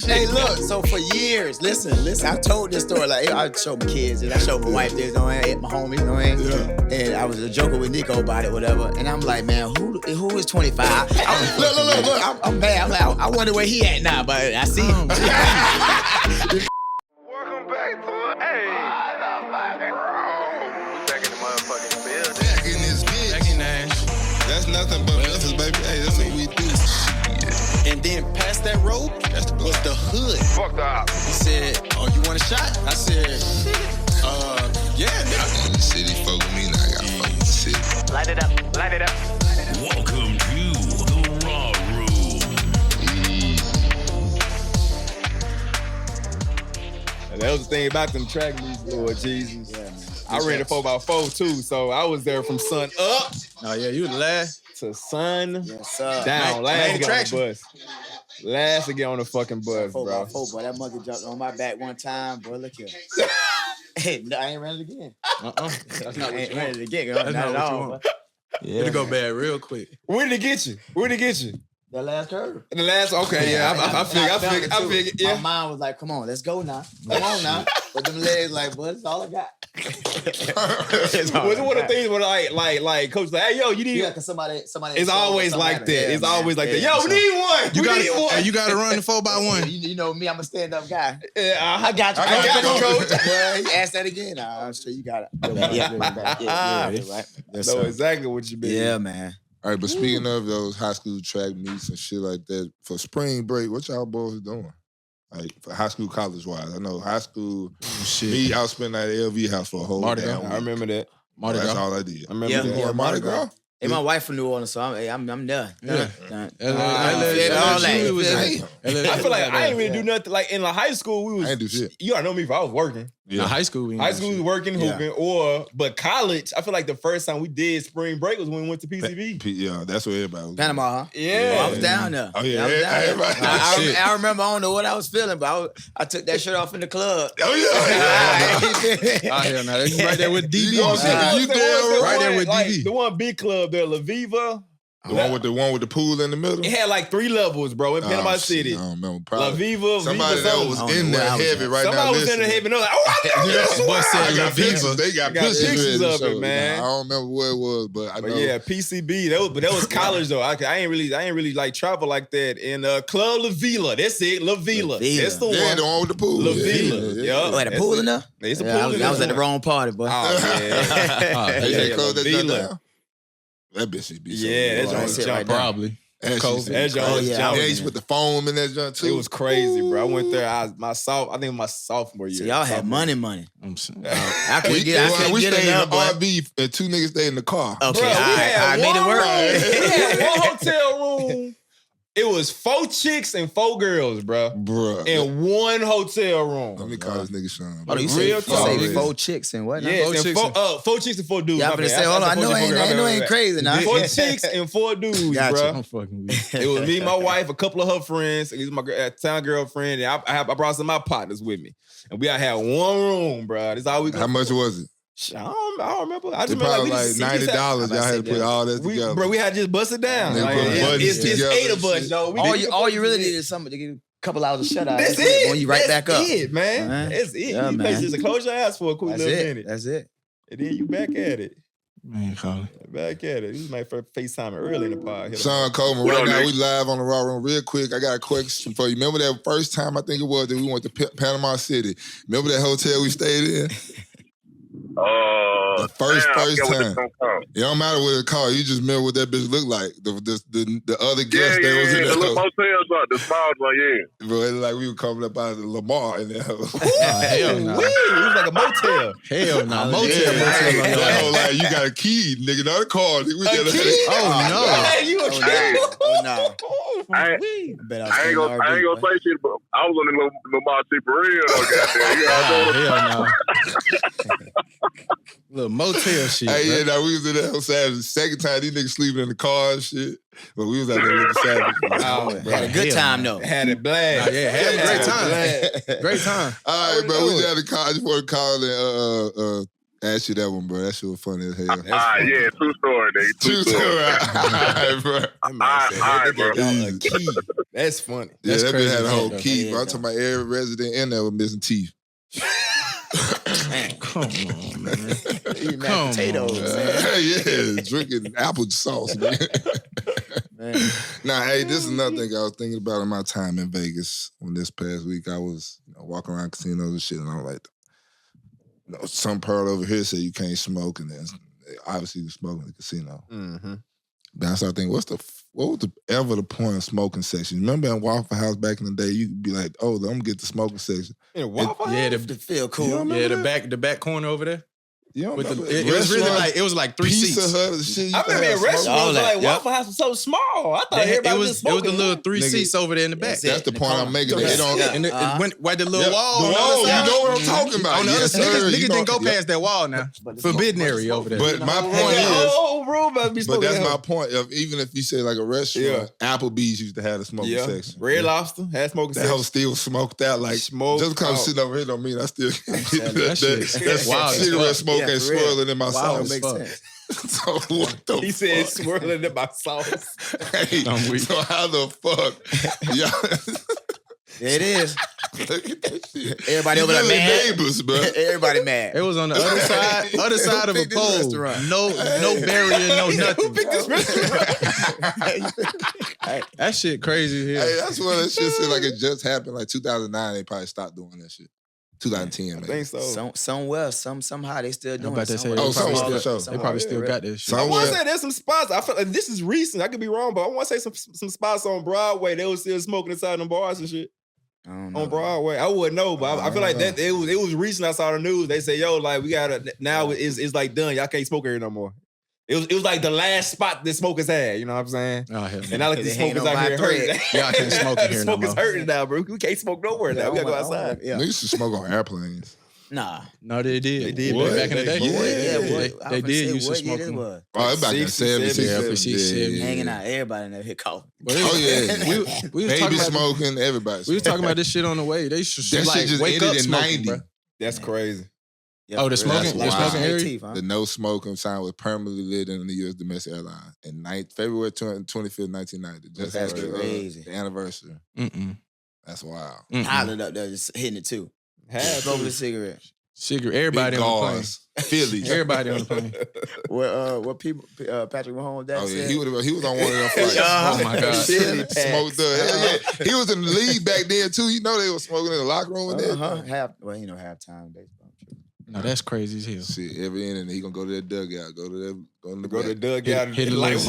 Hey, look, so for years, listen, I told this story, like, I showed my kids, and I showed my wife this, my homies, and I was joking with Nico about it, whatever, and I'm like, man, who is 25? Look, I'm mad. I'm like, I wonder where he at now, but I see him. Welcome back to back in the motherfucking building. Back in this bitch. Back in that. That's nothing but Memphis, baby. Hey, that's what we do. And then past that road was the hood. Fuck the op. He said, "Oh, you want a shot?" I said, yeah, nigga. In the city, fuck with me, now I gotta fuck with the city. Light it up. Light it up. Welcome to the Raw Room. And that was the thing about them track meets, Lord Jesus. Yeah, man. I ran the 4x4 too, so I was there from sun up Oh yeah, you the last. to sun Yes, sir. down. Main Last to get on attraction. the bus. Last to get on the fucking bus, bro. 4x4, boy, that monkey jumped on my back one time, boy, look here. Hey, no, I ain't ran it again. That's I not what ain't you ran want. it again, That's not not at what you all. want. But It'll go bad real quick. Where did it get you? Where did it get you? that last curve. The last, okay, yeah, I figured, yeah. My mind was like, come on, let's go now. Come on now. But them legs like, boy, that's all I got. Was it one of the things where like coach like, hey yo, you need Yeah, because somebody it's always like that. It's always like that. Yo, we need one. You We got need one. and you got to run the 4x1. You know me, I'm a stand-up guy. Yeah, I got you. I got you, coach. Well, he asked that again. Nah, I'm sure you got it. Yeah, right. Yes, know sir. exactly what you mean. Yeah, man. All right, but speaking of those high school track meets and shit like that, for spring break, what y'all boys doing? Like, for high school, college-wise. I know high school, me, I was spending at the LV house for a whole Mardi damn Gras. week. I remember that. Mardi That's Gras. all I did. I remember Yeah. that. Yeah, Mardi Gras? Hey, my wife from New Orleans, so I'm done. Yeah. Done. All that. I feel like I ain't really do nothing. Like in like high school, we was. I ain't do shit. You gotta know me, if I was working. Yeah. High school. we ain't High do school was shit. working, Yeah. hooping, but college. I feel like the first time we did spring break was when we went to PCB. Yeah, that's what everybody was Panama, huh? Yeah. Oh, I was down there. Oh, yeah. I was down there. Everybody- Shit. I remember, I don't know what I was feeling, but I took that shirt off in the club. Oh, yeah. Oh hell no, that's right there with DB. You gonna see Right you going right there with like, DB. the one big club there, La Viva. The one with the pool in the middle? It had like 3 levels, bro, in Panama shit, City. I don't remember. La Probably. Viva, Somebody Viva that something. was I don't in know there where I was heavy at. right now. Somebody was in listening. there heavy. And I was like, oh, I swear. Boy said I La got pictures. Viva. They got I got pictures pictures ready to of it, show. man. I don't remember where it was, but I know. But yeah, PCB. That was college though. I ain't really like travel like that. In Club La Vila. That's it, La Vila. La Vila. That's the Yeah, one. the one with the pool. La Yeah, Vila. yeah. Yeah. Oh, had a pool in there? There's a Yeah, pool I was in at the there. wrong party, boy. Oh, man. They Yeah, closed that La joint Vila. down. That bitch should be so Yeah, good. that that's joint it right jump. there. Probably. That shit Cold. used to be That joint cold. was yeah, Yeah, jumping. they used to put the foam in that joint too. It was crazy, bro. I went there. I think my sophomore year. So y'all had money. I'm saying. I couldn't get we stayed in enough, the boy. RV and 2 niggas stayed in the car. Okay, Bro, we I had made it one work. room. We had one hotel room. It was 4 chicks and 4 girls, bro. Bruh. In one hotel room. Let me call this nigga Sean. Oh, you Real say talk. 4 chicks and what? now? Yes, Four and chicks 4 chicks and 4 dudes. Yeah, My I'm finna bad. say, hold on. I said know 4 it chicks and 4 girls. ain't crazy now. 4 chicks and 4 dudes, Gotcha. bro. I'm fucking with you. It was me, my wife, a couple of her friends. It was my town girlfriend, and I brought some of my partners with me. And we had one room, bro. That's all we. How much was it? I don't remember. I It just remember probably we like just- $90. Y'all had to put all that together. Bro, we had to just bust it down. They Like, put it's budgets together 8 and of us, shit. though. We All did- you really need is somebody to give you a couple hours of shut eye. That's it. When you right That's back up. it, man. Man. That's it. Yeah, you man. just close your eyes for a quick That's little it. minute. That's it. And then you back at it. Man, Colin. Back at it. This is my first FaceTime early in the pod. Sean Coleman, right now we live on the Raw Room. Real quick, I got a question for you. Remember that first time, I think it was, that we went to Panama City? Remember that hotel we stayed in? The first time. It don't matter what it called. You just remember what that bitch looked like. The other guest that was in the there. little motels, the small one, yeah. Bro, it like we were coming up out of Lamar in there. Hell no. It was like a motel. Hell no. Motel. That whole like, you got a key, nigga, not a car. Nigga. We A just- key? Oh, Hey, you a Oh, kid? no. I ain't Bet I ain't gonna say shit, but I was on the little Marty for real, though, goddamn. You know what I'm Hell no. Little motel shit. Hey, bro. yeah, now we was in that whole Savage. The second time, these niggas sleeping in the car and shit. But we was out there with the Savage. Oh, Had a good Hell time, though. Had it blast. Nah, yeah, had a great time. Blast. Great time. All right, bro, we just had to call. I just want to call and Ask you that one, bro. That shit was funny as hell. Yeah, true story, nigga. True story. All right, bro. All right, bro. A key. That's funny. Yeah, That's that bitch crazy had a as whole hell. key. Yeah, Bro, I'm talking about every resident in there was missing teeth. Come on, man. Eating Come mashed potatoes, on, man. Yeah, drinking apple sauce, man. Man. Nah, hey, this is another thing I was thinking about in my time in Vegas. When this past week I was walking around casinos and shit, and I was like, some pearl over here said you can't smoke, and then obviously you smoke in the casino. Mm-hmm. Then I started thinking, what was ever the point of smoking section? Remember in Waffle House back in the day, you'd be like, oh, I'm gonna get the smoking section. Yeah, To feel cool. the back corner over there. You don't With the, remember? it was really Restaurant, like it was like 3 Pizza seats. Hut and shit. I remember in restaurants, All that, like yep. Waffle House was so small. I thought It everybody was was the smoking. little 3 Nigga, seats over there in the back. That's the point I'm making. Yeah. They don't. Yeah. And it went where the little wall. on the Oh, other side. you know what I'm talking about. On the other Yes, side, sir. niggas You didn't know- go past that wall now. Forbidden area over there. But my point is, Oh, room must be but smoking. that's that my point. Even if you say like a restaurant, Applebee's used to have the smoking Yeah. section. Red Lobster had smoking That whole section. still smoked out. Like, Smoked just because I'm out. sitting over here don't mean I still That shit- that's wild as cigarette fuck. smoke Yeah, ain't for real. swirling in my Wow, sauce. makes fuck. sense. So what the He fuck? said swirling in my sauce. Hey, I'm weak. so how the fuck? Y'all, There it is. look at that shit. Everybody over there Really mad. neighbors, bro. Everybody mad. It was on the other side of a picked this pole. restaurant? No barrier, no nothing. Hey, That shit crazy here. Hey, that's what that shit seemed like it just happened. Like 2009, they probably stopped doing that shit. 2010, I maybe. think so. somewhere, somehow they still doing about it. to say, somewhere. Oh, somewhere, probably for still, sure. they probably still got that shit. I want to Somewhere. say there's some spots. I feel like this is recent. I could be wrong, but I want to say some spots on Broadway. They was still smoking inside them bars and shit I don't know. on Broadway. I wouldn't know, but I feel like that it was recent. I saw the news. They say, yo, like we gotta now it's like done. Y'all can't smoke here no more. It was like the last spot that smokers had. You know what I'm saying? Oh, hell And now like They these hanging smokers on out by here a thread. hurting. Y'all can't smoke in here no Smokers more. hurting now, bro. We can't smoke nowhere now. We gotta go outside. Yeah. Niggas should smoke on airplanes. Nah. No, they did. They did What? back back in the day. Yeah, They did used to what year smoke this them. was? Oh, it's back in 60, 70s. 70s. Yeah, for 60s, Hanging out. Everybody in there hit coughing. But it Oh, was- yeah. we was Baby talking about smoking, everybody. we was talking about this shit on the way. They should That like shit just wake ended up in smoking, 90. bro. That's crazy. Yeah, Oh, the for real. smoking- the smoking area? Teeth, huh? The no smoking sign was permanently lit in the U.S. domestic airline in February 25th, 1990. Just That's after crazy. the anniversary. Mm-mm. That's wild. Mm-mm. Hollered up there, just hitting it too. Smoking a cigarette. Cigarette. Everybody Big on the plane. gauze. Phillies. Everybody on the plane. What people? Patrick Mahomes' dad Oh yeah, said. he was on one of them flights. Oh my God. Philly Smoked the hell yeah. He was in the league back then too. You know they were smoking in the locker room and everything. Halftime baseball. No, that's crazy as hell. Shit, every inning he gonna go to that dugout, go to the dugout. Hit a little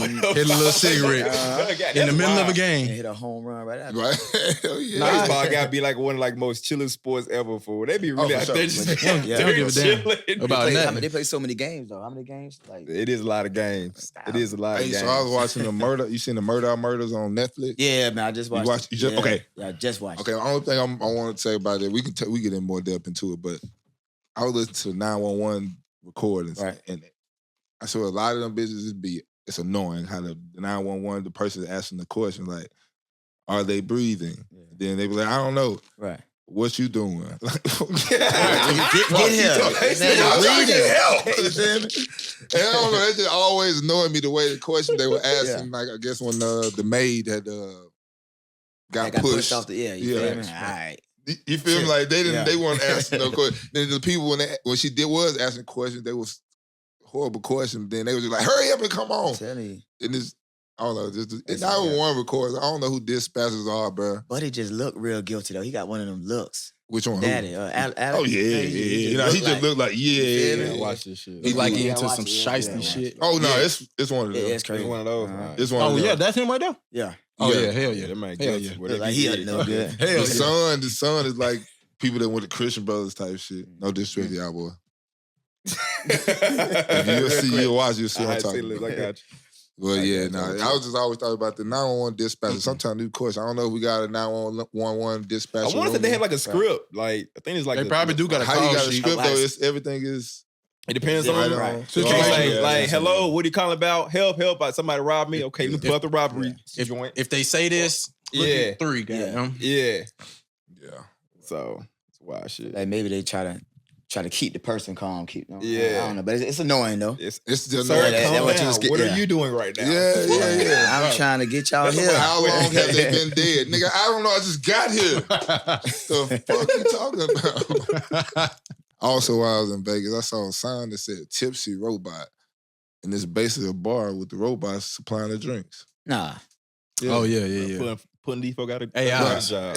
cigarette in the middle of a And game. hit a home run right after. Right? Hell yeah. Baseball gotta be like one of like most chillest sports ever. For they be really for out sure. there just But They don't give a damn chilling. about nothing. They play so many games though. How many games? Like It is a lot of games. It is a lot of Hey, games. so I was watching the murder. You seen the Murders on Netflix? yeah, man. I just watched. You just- yeah, okay. Yeah, I just watched. Okay, the only thing I want to say about it, we get in more depth into it, but I was listening to 911 recordings, Right. and I saw a lot of them bitches it's annoying how the 911 the person is asking the question like, are they breathing? Yeah. Then they be like, I don't know. Right. What you doing? Like, Get here. They say, I'm trying to get help. You feel me? And I don't know, that just always annoyed me the way the question they were asking. Like I guess when the maid had got pushed off the you Yeah. feel me? All right. You feel me? Like they didn't. Yeah. They weren't asking no question. Then the people when she was asking questions, they was horrible questions. Then they was just like, "Hurry up and come on!" I'm telling you. And this, I don't know. Just It's- 911 records. I don't know who dispatchers are, bro. But he just looked real guilty though. He got one of them looks. Which one? Daddy. Alex. Alex. Oh yeah. You know, he just looked like feel me? yeah. Watch this shit. Look like he Yeah, into watch some it, yeah, shiesty yeah, shit. Oh no, Yeah. it's one of them. It's crazy. It's one of those. Uh-huh. It's one Oh of them. yeah, that's him right there. Yeah. Oh Yeah. yeah, hell yeah. That man Hell guilty. yeah. Whatever Like he he up did. no good. Hell yeah. The son is like people that went to Christian Brothers type shit. No disrespect to y'all, boy. If you'll see, you'll watch, you'll see what I'm talking about. I got you. Well, yeah, got you. I was just always thought about the 911 dispatcher. Sometimes new question. I don't know if we got a 911 dispatcher. I want to say they have like a script. Like I think it's like They probably do got a How you call got a sheet. script though? Like- It's everything is It depends Yeah, on right. So Situation. like hello, what are you calling about? Help! Somebody robbed me. Okay, let me pull out the robbery joint. If they say this, look Yeah. at 3, goddamn. Yeah. yeah. So it's wild shit. Like maybe they try to try to keep the person calm, I don't know, but it's annoying though. It's just Sir, annoying. calm what you down. was get- What yeah. are you doing right now? Yeah. I'm trying to get y'all here. How long have they been dead? Nigga, I don't know. I just got here. The fuck you talking about? Also, while I was in Vegas, I saw a sign that said Tipsy Robot. And it's basically a bar with the robots supplying the drinks. Nah. Yeah. Oh, yeah. Putting these folk out of AI. job.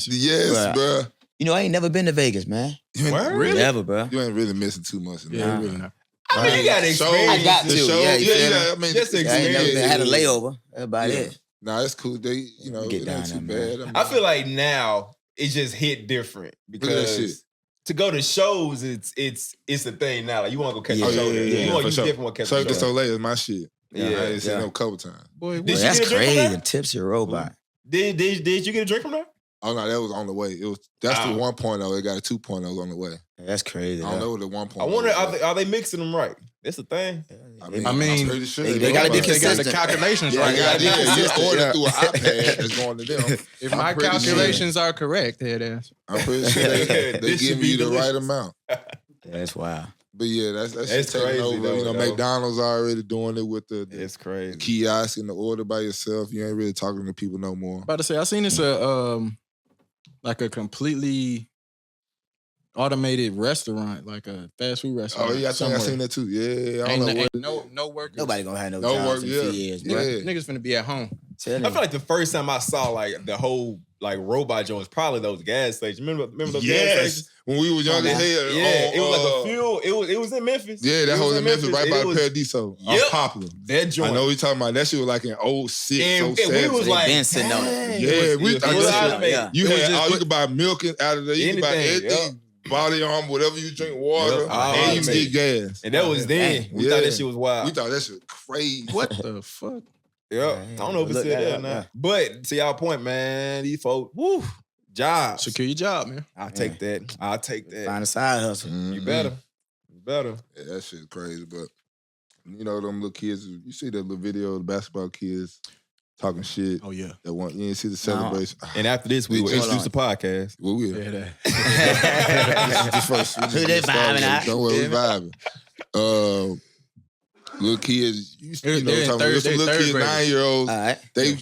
Yes, bro. You know, I ain't never been to Vegas, man. You ain't, Really? Never, bro. You ain't really missing too much. Yeah, really not. I mean, you got to experience I got it. to. Show, Yeah, I mean, Just I ain't never experience been. it. I had a layover. That's about it. Nah, it's cool. They, you know, Get it down ain't too there, bad. I feel like now it just hit different Look at that shit. because to go to shows, it's a thing now. Like you want to go catch Yeah. a show. You want for you sure. definitely want to catch Cirque a du show. Soleil is my shit. Yeah, I ain't seen yeah. no couple times. Boy, Did Boy, you that's get a drink from crazy. that? Tipsy robot. Did you get a drink from there? Oh no, that was on the way. That's the Ah. 1.0. It got a 2.0 on the way. That's crazy. I don't know what the 1.0. I wonder was. are they mixing them right? That's the thing. I mean, I'm pretty sure they gotta be They got the consistent. calculations Yeah, right. you order through an iPad that's going to them. If my pretty calculations are correct, head ass. I'm pretty sure they This should give be you the right delicious. amount. That's wild. But yeah, that's That's taking crazy, over. though, You know, though. McDonald's already doing it with the It's crazy. kiosk and the order by yourself. You ain't really talking to people no more. About to say, I seen this like a completely automated restaurant, like a fast food restaurant. Oh yeah, I think I seen that too. Yeah, I don't know what. no workers. Nobody gonna have no No jobs work, in a yeah. few years, bro. Yeah. Niggas finna be at home. Tell I them. feel like the first time I saw like the whole like robot joint was probably those gas stations. Remember those gas Yes, stations? when we was young as hell. Yeah, it was like on, a fuel. It was in Memphis. Yeah, that It whole in Memphis, right by It the was- Paradiso. Yep. Popular. That joint. I know what you're talking about. That shit was like in 06, And 07. we was They like, been sitting on it. dang, Yeah, it was- we it was thought that shit- automated. yeah. You It was had just you could buy milk out of there. You could buy Anything, anything, body armor, whatever you drink, water, Yep, all and you can automated. get gas. And that was then. We Yeah. thought that shit was wild. We thought that shit was crazy. What the fuck? Yeah, I don't know if it's Look still that there up, now. yeah. But to y'all point, man, these folks, woo, jobs. Secure your job, man. I'll take that. I'll take that. Find a side hustle. You better. You better. Yeah, that shit crazy. But you know them little kids. You see that little video of the basketball kids talking shit. Oh yeah. That one. You didn't see the celebration. And after this, we will Hold introduce the podcast. Well, we Yeah, that. this is the first. Who they vibing at? Don't worry, we vibing. Little kids, you know, They're in talking third- about some they little third kids, graders. 9-year-olds. All right.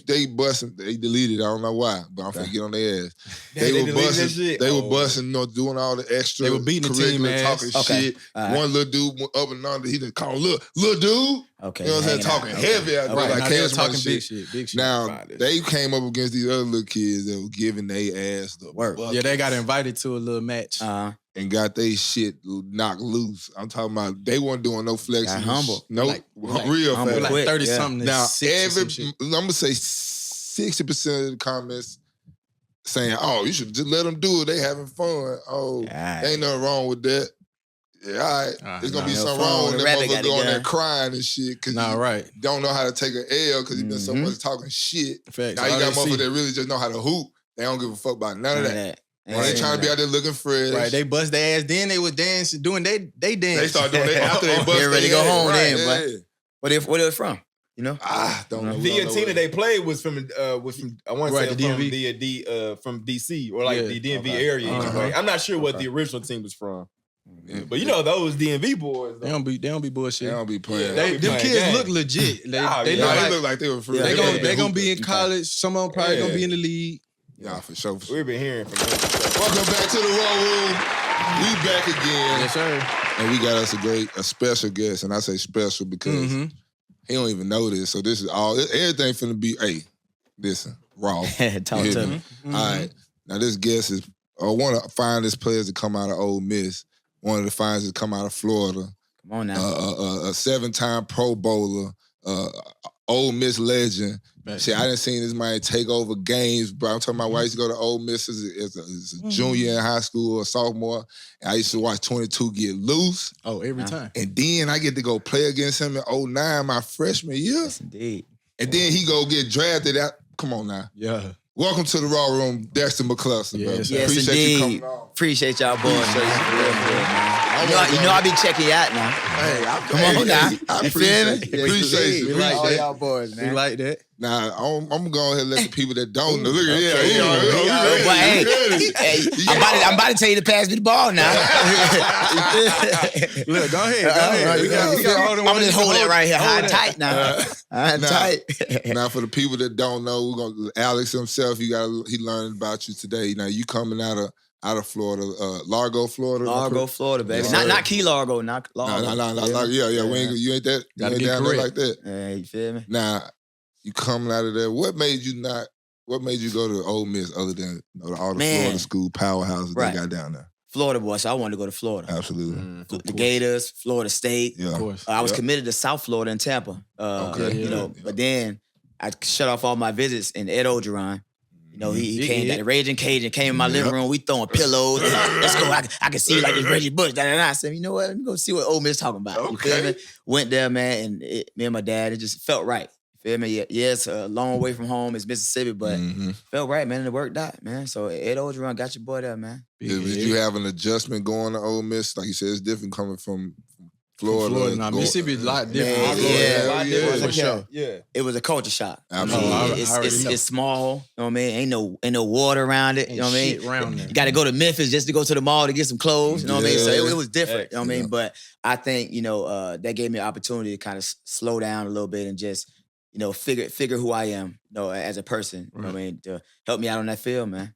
They busting. They deleted. I don't know why, but I'm finna get on their ass. They were deleted that busting. shit? They were Oh. busting. You know, doing all the extra. They were beating the team curricular, ass. talking Okay. shit. All right. One little dude went up and under. He didn't call little dude. Okay. You know what I'm saying? hanging out. Talking heavy out there, Right, like now they were Cash talking Money big shit. shit, big shit. Now Right, this they came up against these other little kids that were giving their ass the Work. bucket Yeah, they got invited to a little match. and got their shit knocked loose. I'm talking about they weren't doing no flexing. Got humble. No, Like- real humble. fast. like quick, 30 yeah. something. to Now, 6 or some shit. I'm gonna say 60% of the comments saying, "Oh, you should just let them do it. They having fun. Oh, ain't nothing wrong with that." Yeah, all right. There's gonna be no something fun wrong when with the that rabbit got motherfucker the going there gun. crying and shit because Nah, right. don't know how to take an L because he been so much talking shit. Facts. Now you All got they see- motherfuckers that really just know how to hoop. They don't give a fuck about none of that. They Ain't ain't trying to be out there looking fresh. Right, they bust their ass. Then they would dance, doing they dance. They start doing that after they bust. Get ready to their go ass. home Right, then, yeah. but where they from? You know? Don't know. The Tina they played was from I want to Right, say the from DMV. from DC or like Yeah, the DMV okay. area. Uh-huh. Anyway. I'm not sure what the original team was from, Yeah, but you know those DMV boys. They don't be bullshit. They don't be playing. Yeah, Them playing kids games. look legit. They Nah, they yeah. look Nah, they like look like they were free. they Yeah, gonna yeah. be in college. Some of them probably gonna be in the league. Yeah, for sure. For sure. We've been hearing from them. Welcome back to the Raw Room. We back again, Yes, sir. and we got us a special guest, and I say special because he don't even know this. So this is all everything finna be. Hey, listen, raw. Talk You to hear me. All right. Now this guest is one of the finest players to come out of Ole Miss. One of the finest to come out of Florida. Come on now. A 7-time Pro Bowler. Ole Miss legend. Shit, I didn't see this man take over games, bro. I'm talking about why I used to go to Ole Miss as a junior in high school or sophomore. And I used to watch 22 get loose. Oh, every time. And then I get to go play against him in 09, my freshman year. Yes, indeed. And then he go get drafted out. Come on now. Yeah. Welcome to the Raw Room, Dexter McCluster, bro. Yes, Yes, Appreciate you indeed. coming on. Appreciate y'all boys. Appreciate you. man. You know I be checking you out now. Hey, Come on now. I You feel me? appreciate you. We like all that. y'all boys, man. We like that. Nah, I'm gonna go ahead and let the people that don't know. Look at But hey, I'm about to tell you to pass me the ball now. Look, go ahead. We got hold on. I'm just hold it right here, high and tight now. High and Nah. tight. Now, for the people that don't know, we're gonna Alex himself. He learned about you today. Now, you coming out of Florida, Largo, Florida. Largo, Florida, baby. Yes, Not Key Largo, not Largo. No. Yeah. You ain't that. You Gotta ain't get down there correct. like that. Yeah, you feel me? Now, you coming out of there. What made you go to Ole Miss other than all the Man. Florida school powerhouses Right. they got down there? Florida boy, so I wanted to go to Florida. Absolutely. The Gators, Florida State. Yeah. Of course. I was Yep. committed to South Florida and Tampa. Okay. You know, Yeah. but then I shut off all my visits in Ed Ogeron. You know, he came, that Raging Cajun came in my living room. We throwing pillows. Let's go. I can see like it's Reggie Bush. I said, you know what? Let me go see what Ole Miss talking about. You feel me? Went there, man, and me and my dad, it just felt right. You feel me? Yeah, it's a long way from home. It's Mississippi, but felt right, man, and it worked out, man. So Ed Ogeron got your boy there, man. Did you have an adjustment going to Ole Miss? Like you said, it's different coming from Florida. Florida. Now, Mississippi is a lot different. Man, For sure. Yeah. It was a culture shock. Absolutely. I mean, I already know. it's small. You know what I mean? Ain't no water around it. You know what I mean? Shit around there. You got to go to Memphis just to go to the mall to get some clothes. You know what I mean? So Yeah. it was different. You know what I Yeah. mean? But I think that gave me an opportunity to kind of slow down a little bit and just figure who I am. As a person. You know what I mean? To help me out on that field, man.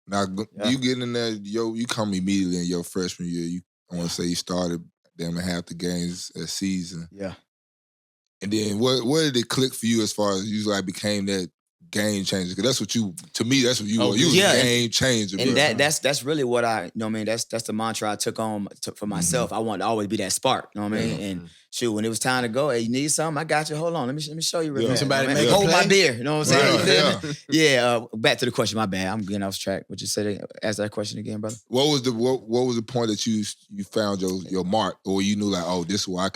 Now, Yeah. you getting in there, you come immediately in your freshman year. I want to say you started damn near half the games a season. Yeah. And then what did it click for you as far as you like became that game changer? Because that's what you were. You was a game changer. And bro. that's really what that's the mantra I took on for myself. I wanted to always be that spark, you know what I mean? And shoot, when it was time to go, hey, you need something? I got you. Hold on, let me show you real quick. Somebody you know what I make mean? a Hold my play? beer, you know what I'm saying? Right, You feel me? Yeah, back to the question, my bad. I'm getting off track. What you said, ask that question again, brother. What was the point that you found your mark, or you knew like, oh, this is where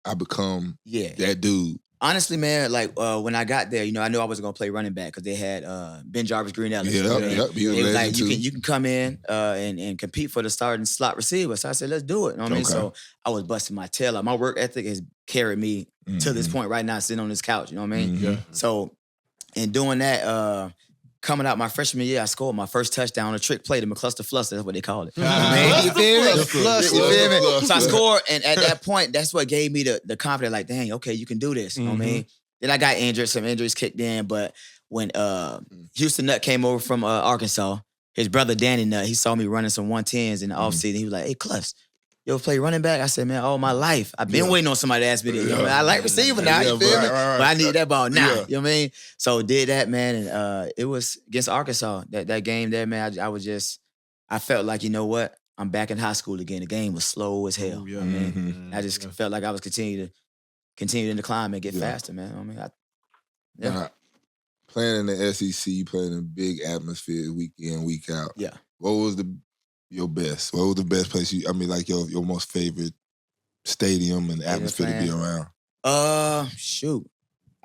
I become that dude? Honestly, man, like when I got there, I knew I wasn't gonna play running back because they had Ben Jarvis Green Ellis. He was They was like, legend too. you can come in and compete for the starting slot receiver. So I said, let's do it. You know what I mean? Okay. So I was busting my tail out. My work ethic has carried me to this point right now, sitting on this couch. You know what I mean? Mhm. So in doing that, coming out my freshman year, I scored my first touchdown on a trick play, the McCluster Fluster. That's what they call it. Man, you feel me? Fluster. You feel me? Fluster. So I scored, and at that point, that's what gave me the confidence. Like, dang, okay, you can do this. You know what I mean? Then I got injured. Some injuries kicked in, but when Houston Nutt came over from Arkansas, his brother Danny Nutt, he saw me running some 110s in the offseason. He was like, "Hey, Clufs, you ever play running back?" I said, "Man, all my life. I've been waiting on somebody to ask me that. I like receiver now, you feel me? right. But I need that ball now. Yeah. You know what I mean? So did that, man, and it was against Arkansas. That game there, man, I felt like, you know what? I'm back in high school again. The game was slow as hell. You know what I mean? I just felt like I was continuing to climb and get faster, man. I mean, Now, playing in the SEC, playing in big atmosphere week in, week out. Yeah. What was your best? What was the best place your most favorite stadium and atmosphere to be around? Shoot.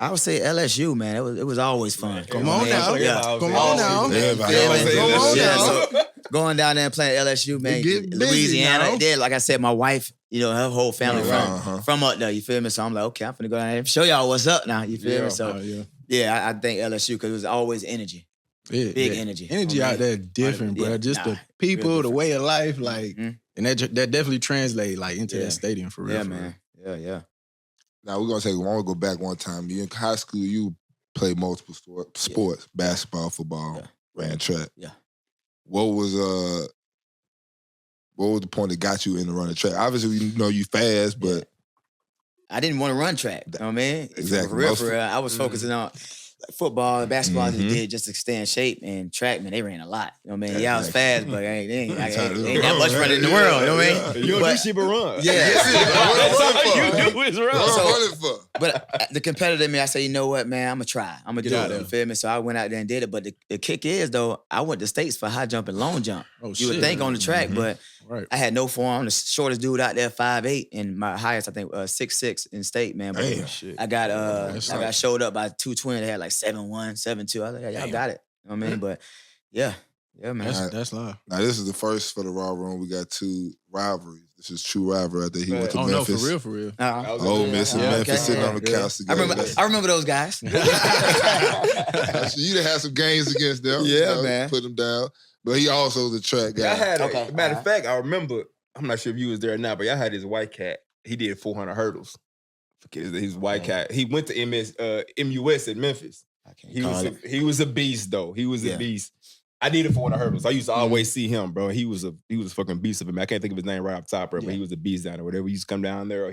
I would say LSU, man. It was always fun. Come on now. Yeah. Come on now. Everybody Yeah, always man. say Come on that. now. So going down there and playing LSU, man, It get busy Louisiana. now. Then, like I said, my wife, her whole family Uh-huh. from up there. You feel me? So I'm like, okay, I'm finna go down there and show y'all what's up now. You feel me? So I think LSU because it was always energy, big energy. Energy out there different, bro. Just the people, the way of life, like, and that definitely translates like into that stadium for real. Yeah, for man. Yeah. Now we're gonna want to go back one time. You in high school, you played multiple sports: basketball, football, ran track. Yeah. What was the point that got you into running track? Obviously, you fast, but I didn't want to run track. You know what I mean? Exactly. For real. I was focusing on football and basketball. I just did just to stay in shape. And track, man, they ran a lot. You know what I mean? Yeah, I was fast, but ain't that much running in the world. You know what I mean? You don't do shit but run. Yeah. That's all you do is run. what I'm running for? But the competitor in me, I say, you know what, man, I'm gonna try. I'm gonna do out it. there. You feel me? So I went out there and did it. But the kick is though, I went to states for high jump and long jump. Oh, You would think on the track, but Right. I had no form. I'm the shortest dude out there, 5'8", and my highest, I think, 6'6" in state, man. But Damn. I got showed up by 220. They had like 7'1", 7'2". I was like, y'all got it. You know what I mean? But yeah. Yeah, man. That's live. Now, this is the first for the Raw Room. We got 2 rivalries. This is true rivalry out there. He went to Oh no, Memphis. for real. Old Miss and Memphis sitting on the couch together. I remember those guys. You'd have had some games against them. Yeah, man. Put them down. But he also was a track guy. I had matter of fact, I remember, I'm not sure if you was there or not, but y'all had this white cat. He did 400 hurdles. He's a white cat. He went to MUS in Memphis. He was a beast, though. He was a beast. I did it 400 hurdles. I used to always see him, bro. He was a fucking beast of him. I can't think of his name right off the top, bro, but he was a beast down there. Whatever, he used to come down there,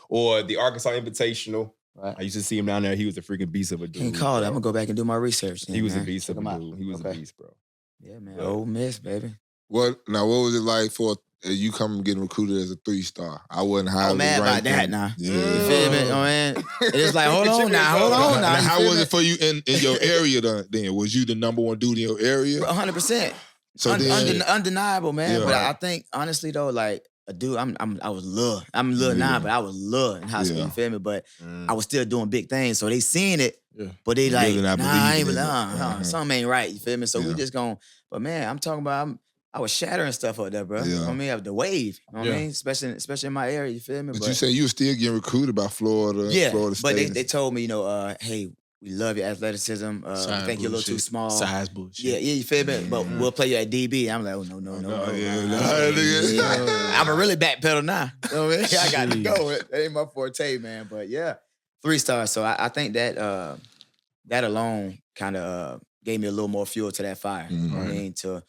or the Arkansas Invitational. Right. I used to see him down there. He was a freaking beast of a dude. Can't call it. I'm gonna go back and do my research. He was a beast of a dude. He was a beast, bro. Yeah, man. Ole Miss, baby. What was it like for you coming getting recruited as a 3-star? I wasn't highly mad about ranked. that now. Yeah. You feel me? Oh, man. It's like, hold on now. Now, how was it for you in your area then? Was you the number one dude in your area? 100%. So undeniable, man. Yeah. But I think, honestly, though, like, a dude, I was little. I'm little now, but I was little in high school, you feel me? But I was still doing big things. So they seen it, but they like, I ain't something ain't right, you feel me? So we just going, but man, I'm talking about, I was shattering stuff up there, bro. You know what I mean? The wave, you know what I mean? Especially in my area, you feel me? But you say you were still getting recruited by Florida, Florida State. But they told me, hey, we love your athleticism. We think you're a little too small. Size bullshit. Yeah, you feel me? But we'll play you at DB. I'm like, oh, no. I'm a really backpedal now. You know what I mean? I got to go. That ain't my forte, man. But yeah, 3 stars. So I think that that alone kind of gave me a little more fuel to that fire. You know what I mean? To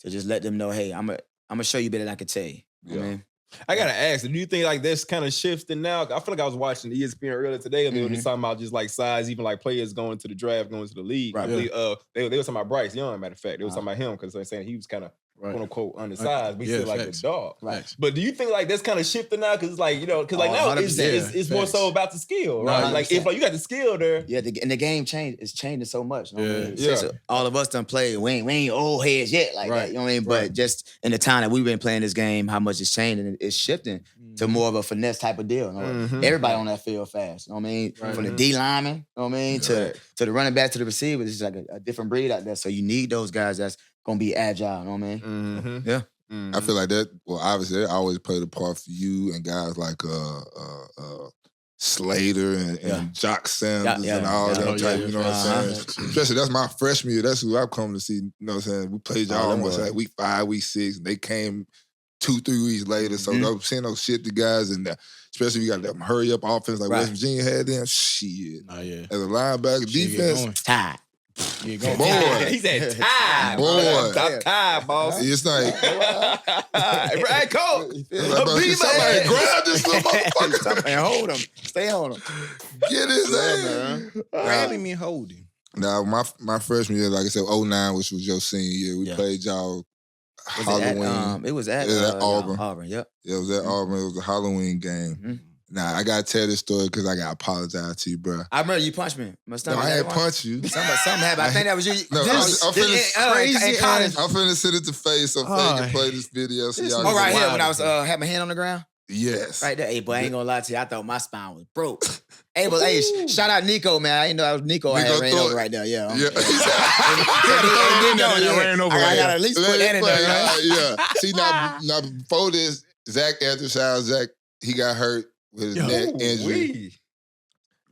just let them know, hey, I'm gonna show you better than I could tell you. You know what I mean? I gotta ask, do you think like this kind of shifting now? I feel like I was watching ESPN earlier today, and they were just talking about just like size, even like players going to the draft, going to the league. Right. They were talking about Bryce Young, matter of fact. They were talking about him because they're saying he was kind of quote unquote undersized, but he's still like a dog. Right. But do you think like that's kind of shifting now? Because like, now it's more so about the skill, right? No, like if like you got the skill there. Yeah, and the game it's changing so much. You know what I mean? Since all of us done played, we ain't old heads yet like that. You know what I mean? But just in the time that we've been playing this game, how much it's changing, and it's shifting to more of a finesse type of deal. You know? Everybody on that field fast. You know what I mean? From the D lineman, you know what I mean, to the running back to the receiver, it's like a different breed out there. So you need those guys that's gonna be agile. You know what I mean? Yeah. I feel like that. Well, obviously, they always played a part for you and guys like Slater and Jock Sanders and all that type. You know what I'm saying? Especially that's my freshman year. That's who I've come to see. You know what I'm saying? We played y'all almost like week 5, week 6. And they came 2-3 weeks later. So those seeing those shit the guys and especially we got them hurry up offense like West Virginia had them. Shit. As a linebacker, defense tied. Boy. He said time. Boy. Stop time, boss. It's like, right, coach. Somebody grab this little motherfucker. And hold him. Stay on him. Get his ass. Grabbing me, holding. Now, my freshman year, like I said, 09, which was your senior year, we played y'all Halloween. It was at Auburn. Auburn, yep. Yeah, it was at Auburn. It was a Halloween game. Nah, I gotta tell this story because I gotta apologize to you, bro. I remember you punched me. No, I ain't punch you. Something happened. I think that was you. No, I'm finna send it to Face so Face can play this video. So y'all right here when I was had my hand on the ground. Yes. Right there. Hey, boy, I ain't gonna lie to you. I thought my spine was broke. Hey, but shout out Nico, man. I didn't know that was Nico I had ran over right there. Yeah. Yeah. I gotta at least put that in there. Yeah. See, now before this, Zach he got hurt with his neck injury.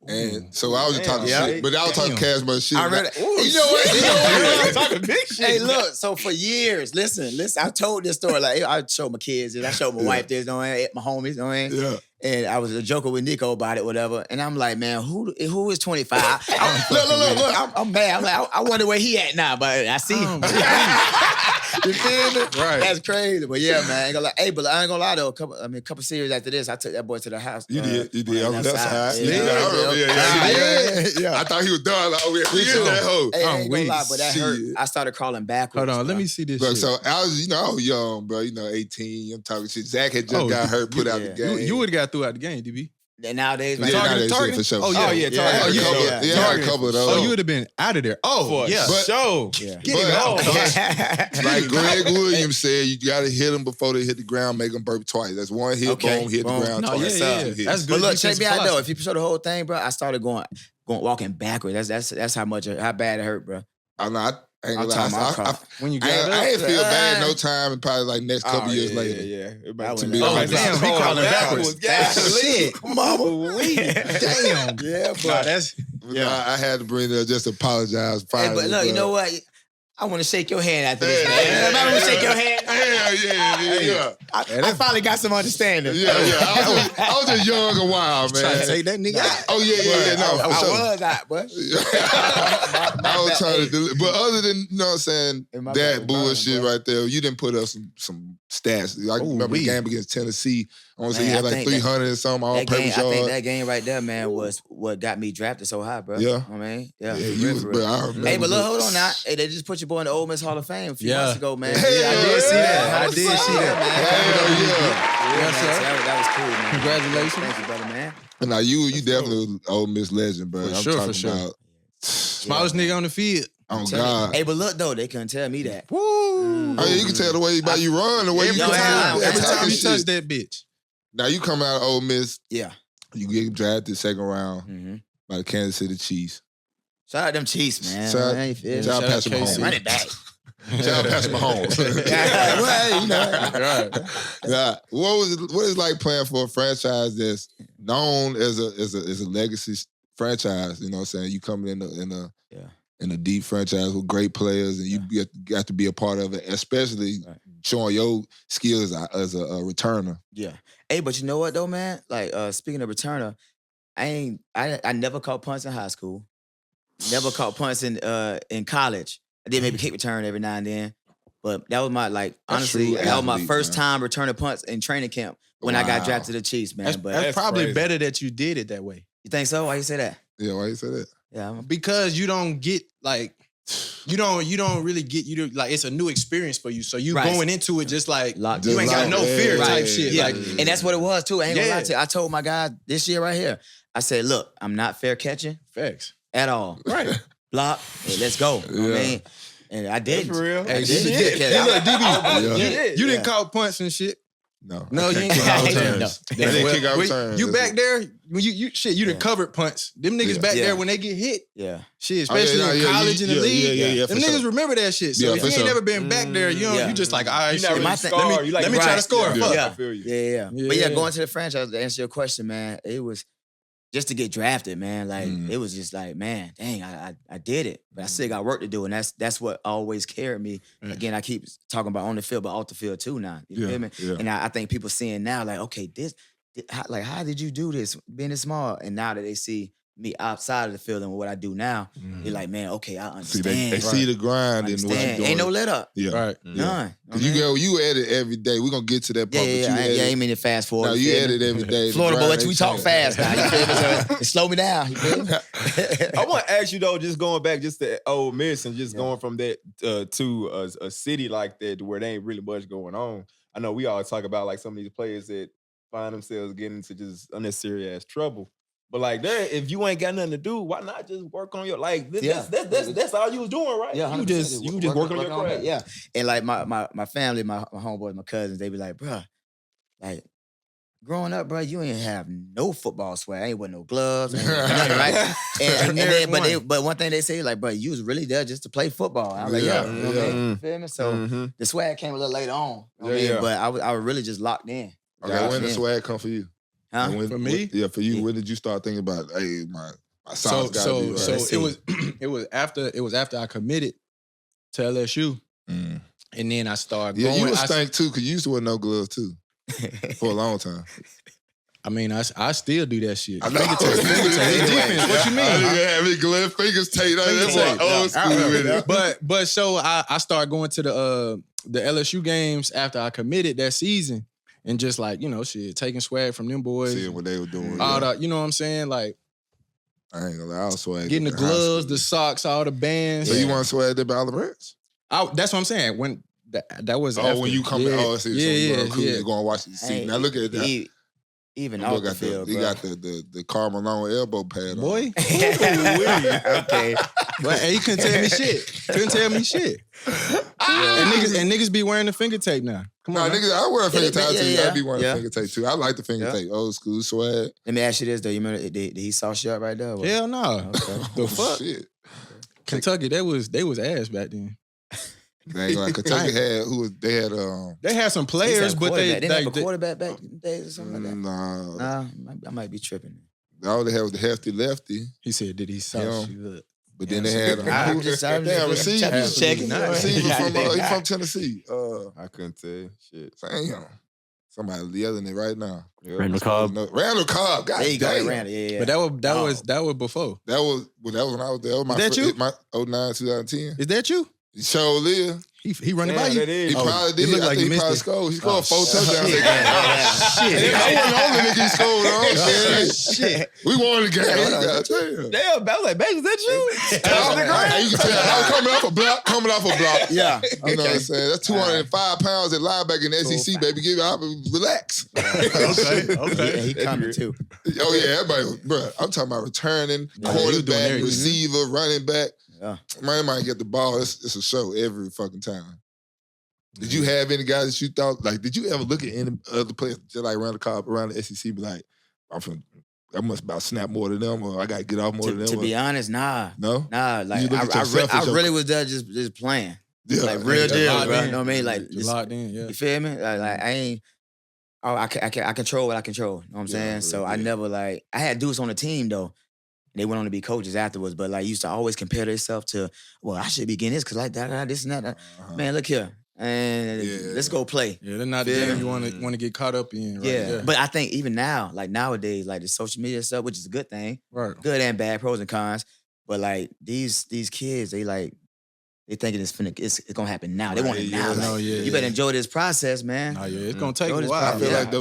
And so I was just talking shit, but I was talking cash money shit. I read it. You know what? I'm talking big shit. Hey, look, so for years, listen, I told this story. Like, I showed my kids this, I showed my wife this, my homies, you know what I mean? Yeah. And I was joking with Nico about it, whatever. And I'm like, man, who is 25? Look, I'm mad. I'm like, I wonder where he at now, but I see him. You feel me? Right. That's crazy. But yeah, man, I ain't gonna lie. Hey, but I ain't gonna lie though. A couple series after this, I took that boy to the house. You did. I was outside. Yeah. I thought he was done. Like, we in that hoe. Hey, I ain't gonna lie, but that hurt. I started crawling backwards. Hold on, let me see this. Look, shit. so I was young, bro. 18. I'm talking shit. Zach had just got hurt, put out the game. You would have got through out the game, DB. And nowadays, nowadays, for sure. Oh, yeah. Target. A couple of those. Oh, you would have been out of there. Oh, yeah. Like Greg Williams said, you got to hit them before they hit the ground, make them burp twice. That's one hit, boom, hit the ground twice. Yeah. That's good. But look, check me out though. If you show the whole thing, bro, I started walking backwards. That's how bad it hurt, bro. I know. I ain't I'm gonna talking lie. about When you I got ain't feel bad no time, and probably like next couple years later. Yeah. To be Oh, honest. damn, he crawling backwards. Shit. Mama. Damn. Yeah, Nah, but that's I had to bring it up just to apologize. hey, Finally, but look, you know what? I want to shake your hand after this, man. Yeah. I want to shake your hand. Hell yeah. I finally got some understanding. Yeah. I was just young and wild, man. trying to take that nigga out. Oh yeah. No, for I sure. was out, but I was trying to but other than, you know what I'm saying, In my that bad, bullshit bro. right there, you didn't put up some stats. I remember the game against Tennessee. I want to say he Man, had I like think 300 and something I all-purpose think yards. that game right there, man, was what got me drafted so high, bro. Yeah. I mean, yeah. Yeah, you was, bro. I remember. Hey, but look, that. hold on now. Hey, they just put your boy in the Ole Miss Hall of Fame a few Yeah. months ago, man. Hell I did see that. I What's did up? see that, man. Hell yeah. Yeah, man, that was cool, man. Congratulations. Thank you, brother, man. Now you definitely an Ole Miss legend, bro. For I'm sure, talking for sure. about Smallest nigga on the field. oh Tell me- God. Hey, but look though, they couldn't tell me that. Woo. Oh, yeah, you can tell the way you run, the way you Every Yo, time, man, every talking time you shit. touch that bitch. Now you come out of Ole Miss, Yeah. you get drafted second round Mm-hmm. by the Kansas City Chiefs. Shout out them Chiefs, man. Shout out- Man, you feel me? Shout out Shout out Patrick KC. Mahomes. Run it back. Shout out Patrick Mahomes. Well, you know. Right. Yeah. What is it like playing for a franchise that's known as a legacy franchise? You know what I'm saying? You coming in a deep franchise with great players, and you got to be a part of it, especially showing your skills as a returner. Yeah. Hey, but you know what though, man? Like speaking of returner, I never caught punts in high school. Never caught punts in college. I did maybe kick return every now and then. But that was my honestly, true that was my athlete, first man. time returning punts in training camp when I got Wow. drafted to the Chiefs, man. That's, but that's probably crazy. better that you did it that way. you think so? Why you say that? Yeah, why you say that? Yeah. Because you don't get you don't really get it's a new experience for you. So you Right. going into it just like Locked you Just ain't got like- no fear yeah, type yeah, shit. Yeah, Like and that's what it was too. I ain't gonna lie Yeah. to you. I told my guy this year right here, I said, look, I'm not fair catching facts. at all. Right. Block, hey, let's go. You know what I mean? And I did. For real. I Hey, did. you did. Yeah, Hey, I- look, DB, Yeah. you didn't call punts and shit. No. No, you ain't kick kick out out returns. returns. I didn't kick out Wait, returns. you back there when you done covered punts. Them niggas Yeah. back Yeah. there when they get hit. Yeah. Shit, Oh, yeah, especially in yeah, college and the yeah, league. yeah, Them for niggas sure. remember that shit. So Yeah, if for you ain't sure. never been back there, you Yeah. you just like, all right, You shit. not really my Let thing- me, scarred. You like let me try to right. score. Yeah. Fuck. Yeah. I feel you. Yeah. Yeah. But yeah, going to the franchise to answer your question, man, it was just to get drafted, man. Like Mm. it was just like, man, dang, I did it, but I still got work to do, and that's what always carried me. Yeah. Again, I keep talking about on the field, but off the field too now. You Yeah, feel me? yeah. And I think people seeing now, like, okay, how did you do this being this small? And now that they see me outside of the field and what I do now, they're like, man, okay, I See, understand. they see the grind and what you Understand. doing. Ain't no let up. Yeah. Right. None. Cause you edit every day. We're gonna get to that Yeah, part, yeah, but you I edit. ain't mean to fast forward. No, you you feel me? edit every day. The Florida boy, grind we ain't talk changed. fast now. You feel me? So slow me down. You feel me? I want to ask you though, just going back just to Ole Miss and just going from that to a city like that where there ain't really much going on. I know we all talk about like some of these players that find themselves getting into just unnecessary ass trouble. But like there, if you ain't got nothing to do, why not just work on your that's all you was doing, right? Yeah, you 100%. just work on your craft. Yeah, and like my family, my homeboys, my cousins, they be like, bruh, like growing up, bruh, you ain't have no football swag. Ain't with no gloves, ain't nothing, right? And then, but one thing they say, like, bruh, you was really there just to play football. I'm like, yeah, you know what I mean? You feel me? So the swag came a little later on, you know what I mean? But I was really just locked in. Okay, when the Yeah. swag come for you? Huh? When, For me? for you. Yeah. When did you start thinking about, hey, my So socks gotta be right? so Let's it was after I committed to LSU, Mm. and then I started Yeah, going. you was I, stank too, cause you used to wear no gloves too for a long time. I mean, I still do that shit. I know. Fingertips. Defense. What you mean? I mean, glove fingers tape. That's Fingertips. what old school with it. But so I started going to the LSU games after I committed that season, and just like shit, taking swag from them boys, Seeing what they were doing. all yeah. the, you know what I'm saying, like I ain't gonna lie, I was swag. getting the in high gloves, school. the socks, all the bands. So you want to swag there by all the brands? That's what I'm saying. When that was Oh, after. when you come yeah. in, so you go to cool, you go and watch the Hey, seat. Now look at that. Even Look off the at field, you bro. got the Carl Malone elbow pad on. Boy, Okay. but he couldn't tell me shit. Couldn't tell me shit. And niggas be wearing the finger tape now. Come No, on, man. niggas, I wear a finger tape too. yeah, I be wearing yeah. a finger tape too. I like the finger Yeah. tape, old school swag. Let me ask you this though. You remember did he saw shit right there? Hell no. Okay. The fuck? Shit. Kentucky, they was ass back then. They like Kentucky they had some players, but they didn't have a quarterback back in the days or something like that. Nah, I might be tripping. all they had was the hefty lefty. He said, "Did he sauce you up?" But then they had receivers. Checking. He from Tennessee. I couldn't tell you. Shit. Damn. Somebody yelling it right now. Randall Cobb. Randall Cobb. God There you damn. go, Randall. Yeah. But that was before. That was when I was there. That was my Is that you? my 09, 2010. Is that you? Sure live. He running by you. That is. He probably did. It looked I like think you he probably missed it. scored. He scored 4 touchdowns. Shit. And I wasn't the only nigga he scored on. Shit. We won the game. Damn, I was like, man, is that you? Hey, you can tell I was coming off a block. Yeah. You know what I'm saying? That's 205 pounds at linebacker in the SEC, baby. Give it relax. Yeah, he coming too. Oh, yeah, everybody, bro. I'm talking about returning, quarterback, receiver, running back. Yeah. Man might get the ball. It's a show every fucking time. Did you have any guys that you thought, like, did you ever look at any other players just like around the Cobb, around the SEC, be like, I must about snap more than them, or I got to get off more than them? To be honest, nah. No? Nah, like, I really was there just playing. Yeah. Like, real deal, bro. You know what I mean? Like, Just locked in, yeah. you feel me? Like I ain't, I control what I control. You know what I'm saying? So I never, like, I had dudes on the team, though. They went on to be coaches afterwards, but like used to always compare themselves to, well, I should be getting this because like that, this and that. Man, look here, and let's go play. Yeah, they're not the game you want to get caught up in. Right? Yeah, but I think even now, like nowadays, like the social media stuff, which is a good thing, right? Good and bad, pros and cons. But like these kids, they thinking it's gonna happen now. They want it now. Like, you better enjoy this process, man. Oh yeah, it's gonna take a while. I feel like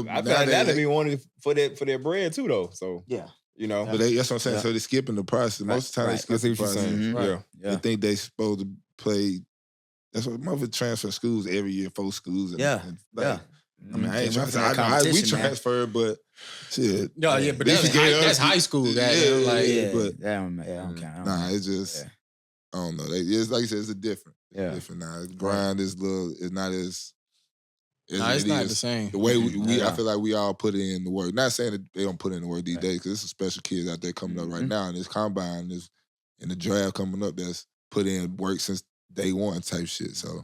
now they be wanting for their bread too, though. So yeah. You know, but that's what I'm saying. So they're skipping the process. Most of the time, they skip the process. Mm-hmm. They think they supposed to play. That's what most of transfer schools every year, 4 schools. I mean, I ain't trying to say we transfer, but shit. Yeah, but that's high school. Nah, it's just I don't know. It's like you said, it's different. Yeah, different now. The grind is not as. It's not the same. The way I feel like we all put in the work. Not saying that they don't put in the work these days, because there's some special kids out there coming up right now, and this combine is in the draft coming up that's put in work since day one type shit. So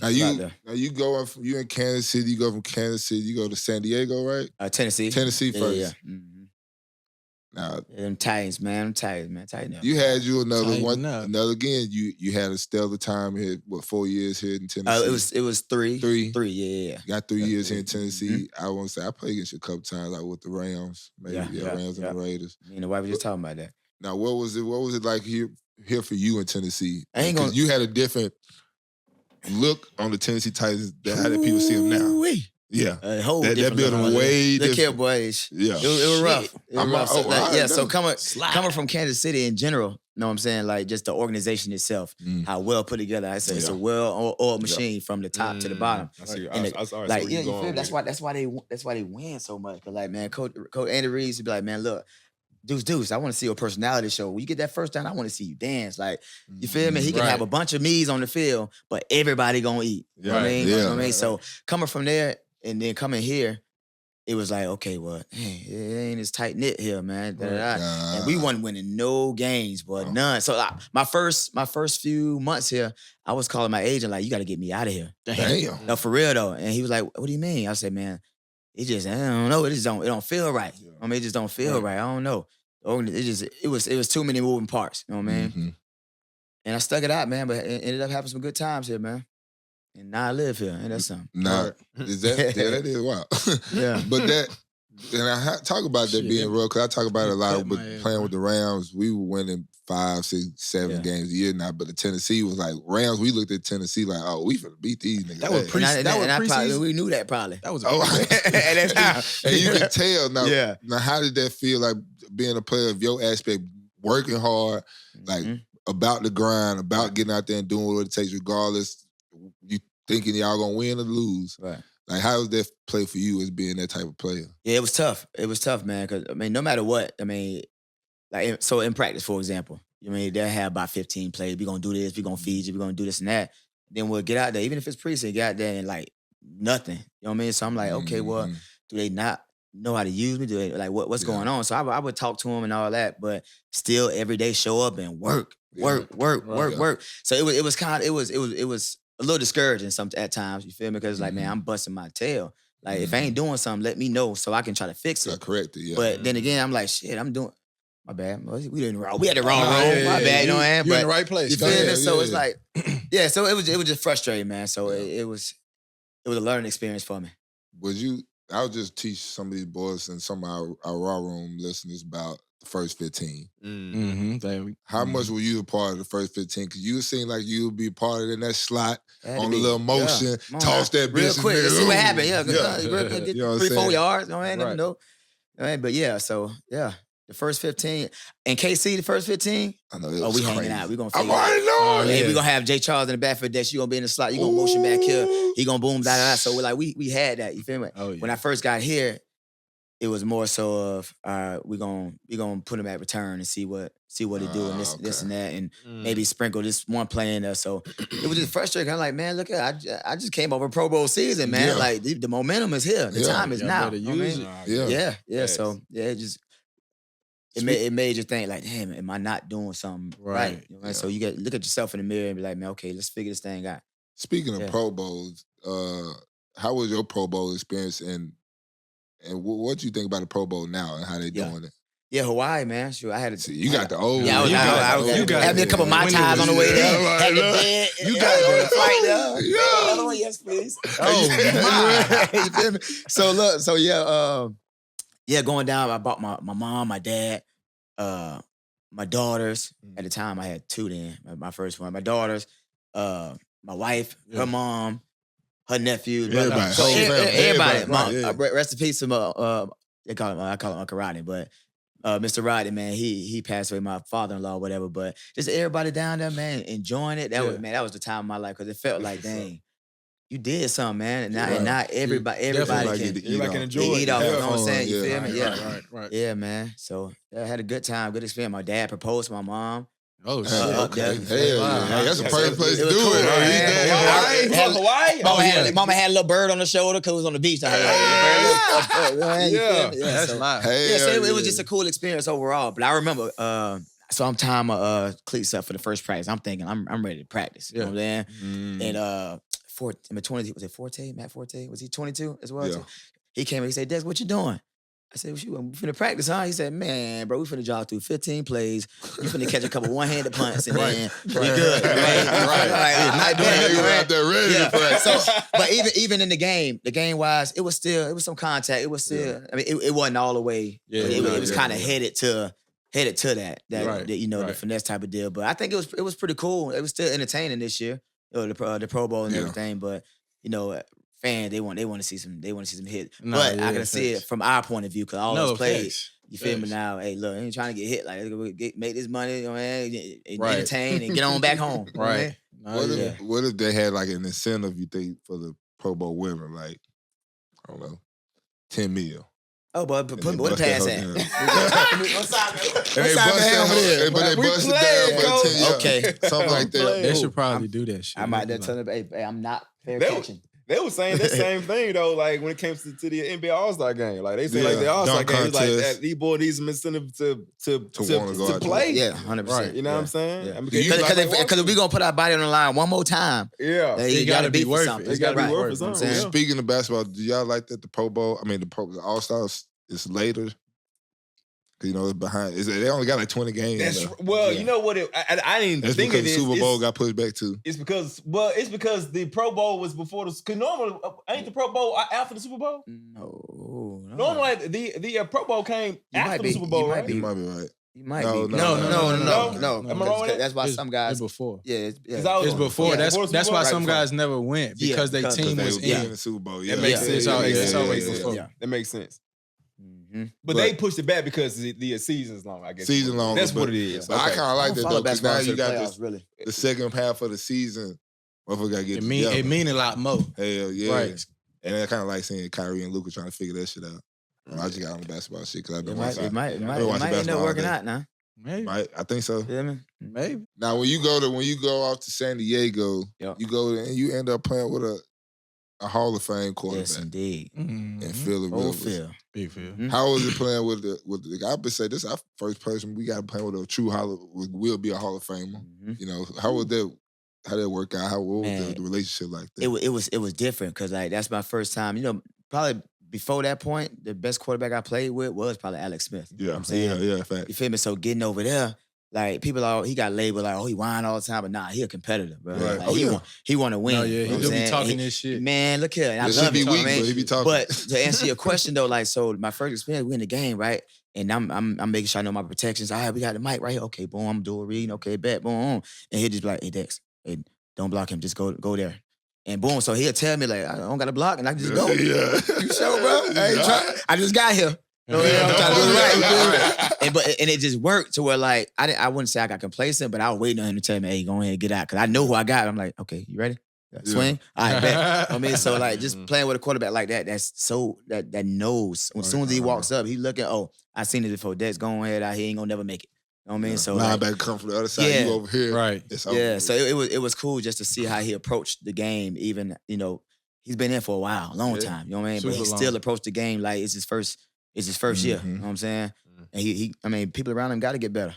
now you in Kansas City, you go from Kansas City, you go to San Diego, right? Tennessee. Tennessee first. Yeah. Mm-hmm. Now, them Titans, man. Tighten up. You had another one. Another again. You had a stellar time here. What, 4 years here in Tennessee? It was 3. 3. 3. Yeah. You got 3 years here in Tennessee. I want to say I played against you a couple times, like with the Rams, maybe Rams and the Raiders. Me and the wife were just talking about that. Now, what was it like here for you in Tennessee? Because you had a different look on the Tennessee Titans than how the people see them now. Yeah, that building way different. Look here, boys. Yeah, it was rough. It was rough. So coming from Kansas City in general, you know what I'm saying? Like just the organization itself, how well put together. I say it's a well-oiled machine from the top to the bottom. I see. Like you feel? That's why they win so much. Cause like man, Coach Andy Reid used to be like, man, look. Deuce, I want to see your personality show. When you get that first down, I want to see you dance. Like, you feel me? He can have a bunch of me's on the field, but everybody gonna eat. You know what I mean? You know what I mean? So coming from there and then coming here, it was like, okay, well, it ain't as tight knit here, man. And we wasn't winning no games, but none. So my first few months here, I was calling my agent like, you got to get me out of here. Damn. No, for real though. And he was like, what do you mean? I said, man, it just, I don't know. It don't feel right. I mean, it just don't feel right. I don't know. It was too many moving parts. You know what I mean? Mm-hmm. And I stuck it out, man. But it ended up having some good times here, man. And now I live here. Ain't that something? Nah, that is wild. Yeah. But and I talk about that being real, because I talk about it a lot with playing with the Rams. We were winning 5, 6, 7 games a year now, but the Tennessee was like, Rams, we looked at Tennessee like, oh, we finna beat these niggas. That was preseason. We knew that probably. That was at that time. And you can tell now. Yeah. Now, how did that feel like being a player of your aspect, working hard, like about the grind, about getting out there and doing what it takes, regardless, you thinking y'all gonna win or lose. Right. Like, how does that play for you as being that type of player? Yeah, it was tough. It was tough, man. Because, I mean, no matter what, I mean, like, so in practice, for example, I mean, they'll have about 15 plays. We're going to do this. We're going to feed you. We're going to do this and that. Then we'll get out there. Even if it's preseason, get out there and, like, nothing. You know what I mean? So I'm like, okay, well, do they not know how to use me? Like what's going on? So I would talk to him and all that, but still every day show up and work. So it was a little discouraging at times. You feel me? Because like, man, I'm busting my tail. Like if I ain't doing something, let me know so I can try to fix it. Correct it. Yeah. But then again, I'm like, shit, I'm doing. My bad. We had the wrong room. My bad. You know what I mean? You're in the right place. You feel me? So it's like, so it was just frustrating, man. So it was a learning experience for me. I'll just teach some of these boys and some of our Raw Room listeners about the first 15. How much were you a part of the first 15? Because you seem like you would be part of in that slot on a little motion, toss that bitch real quick. Let's see what happened. You know what I'm 3-4 saying? yards. I never know. But the first 15. And KC, the first 15. I know. We hanging out. We gonna. I'm already knowing. Hey, we gonna have Jay Charles in the back for that. You gonna be in the slot. You gonna motion back here. He gonna boom da. So we're like we had that. You feel me? Oh, yeah. When I first got here, it was more so of we gonna put him at return and see what he do and this and that, and maybe sprinkle this one play in there. So it was just frustrating. I'm like, man, look at I just came over Pro Bowl season, man. Yeah. Like the momentum is here. The time is now. Better use it. Yeah. So it just. It made you think like, damn, am I not doing something right? You know, so you got to look at yourself in the mirror and be like, man, okay, let's figure this thing out. Speaking of Pro Bowls, how was your Pro Bowl experience, and what do you think about the Pro Bowl now and how they doing it? Yeah, Hawaii, man. Sure, I had to. You got the old. Yeah, you got had me a couple of my ties on the way there. Had the bed. You got the flight there. Another one, yes, please. Oh my! You feel me? So look, going down. I bought my mom, my dad, my daughters. At the time, I had 2 then. My first one, my daughters, my wife, her mom, her nephew, everybody. So everybody. Mom, rest in peace to I call him Uncle Rodney, but Mr. Rodney, man, he passed away. My father-in-law, whatever. But just everybody down there, man, enjoying it. That was the time of my life because it felt like, dang. You did something, man, and not everybody can enjoy it. Eat off. You know what I'm saying? You feel me? Right. Yeah, man. So I had a good time, good experience. My dad proposed to my mom. Oh shit! Okay. Hey, that's a perfect place to do it. Hawaii. Mama had a little bird on the shoulder because it was on the beach. That's live. So it was just a cool experience overall. But I remember, so I'm tying my cleats up for the first practice. I'm thinking I'm ready to practice. You know what I'm saying? And 20, was it Forte? Matt Forte? Was he 22 as well? Yeah. So he came and he said, Dex, what you doing? I said, we finna practice, huh? He said, man, bro, we finna jog through 15 plays. You finna catch a couple one-handed punts and then we good. Not doing that out there ready to practice. But even in the game-wise, it was some contact. It was still, I mean, it wasn't all the way. It was kind of headed to that the finesse type of deal. But I think it was pretty cool. It was still entertaining this year. The Pro Bowl and everything, but fans they want to see some hits. But I can see it from our point of view because all those plays. You feel me now? Hey, look, I ain't trying to get hit. Like make this money, you know, entertain and get on back home. Right. What if they had like an incentive? You think for the Pro Bowl winner, like I don't know, $10 million. Oh, but put the pass at. But they busted down for 10 years. Okay. Something like that. They should probably do that shit. I might tell them, hey, I'm not fair catching. They were saying the same thing though, like when it came to the NBA All-Star game. Like they say like the All-Star game is like these boys need some incentive to play. Yeah, 100%. Right. You know what I'm saying? Yeah. Because if we're gonna put our body on the line one more time, you gotta be worth it. It's gotta be worth it. Something. Speaking of basketball, do y'all like that the Pro Bowl? I mean the All-Stars is later. Cause it's behind. They only got like 20 games. You know what? I didn't That's think because of this. The Super Bowl got pushed back too. It's because the Pro Bowl was before the. Cause normally ain't the Pro Bowl after the Super Bowl? No. Normally the Pro Bowl came after the Super Bowl, right? You might be right. You might be. No. Am I wrong? That's why some guys. It's before. Yeah. It's before. That's why some guys never went because their team was in the Super Bowl. That makes sense. It's always before. That makes sense. But they pushed it back because the season's long, I guess. Season long. That's what it is. I kind of like that though, because now you got playoffs, the second half of the season. Motherfucker got to get it mean a lot more. Hell yeah. Right. And I kind of like seeing Kyrie and Luka trying to figure that shit out. I just got on the basketball shit because I've been watching. It might end up working out now. Maybe. Right? I think so. Yeah, man. Maybe. Now when you go off to San Diego, you go and you end up playing with a Hall of Fame quarterback. Yes, indeed. And Phillip Rivers. Phil. Big Phil. How was it playing with the I would say this is our first person we got playing with a true will be a Hall of Famer. You know, how was that? How did it work out? What was the relationship like that? It was different because like that's my first time. You know, probably before that point, the best quarterback I played with was probably Alex Smith. You know what I'm saying? Yeah, fact. You feel me? So getting over there, like people he got labeled like, oh, he whine all the time, but nah, he a competitor, bro. Right. Like, he want to win. No, yeah, you know he what do I'm be saying? talking this shit. Man, look here. And I It love should be it. weak, you know what I mean? but he be talking. But to answer your question though, like so my first experience, we in the game, right? And I'm making sure I know my protections. All right, we got the mic right here. Okay, boom, I'm doing reading. Okay, bet, boom. And he'll just be like, hey, Dex, hey, don't block him. Just go there. And boom, so he'll tell me like, I don't got to block, and I can just go. Yeah. You sure, bro? I just got here. I'm trying to do it right. And it just worked to where like I wouldn't say I got complacent, but I was waiting on him to tell me, hey, go ahead and get out, because I know who I got. I'm like, okay, you ready? Swing? All right, bet. I mean, so like just playing with a quarterback like that, that's so that knows. As soon as he walks up, he looking, oh, I seen it before. Dex going ahead out here, ain't gonna never make it. You know what I mean? So linebacker come from the other side, you over here. Right. Yeah, so it was cool just to see how he approached the game. Even, you know, he's been in for a while, a long time. You know what I mean? But he still approached the game like it's his first year. You know what I'm saying? And I mean, people around him got to get better.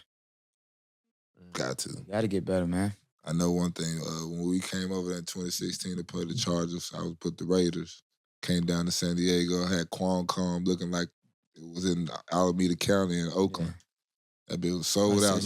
Got to get better, man. I know one thing. When we came over in 2016 to play the Chargers, I was put the Raiders. Came down to San Diego, had Qualcomm looking like it was in Alameda County in Oakland. That bitch was sold out.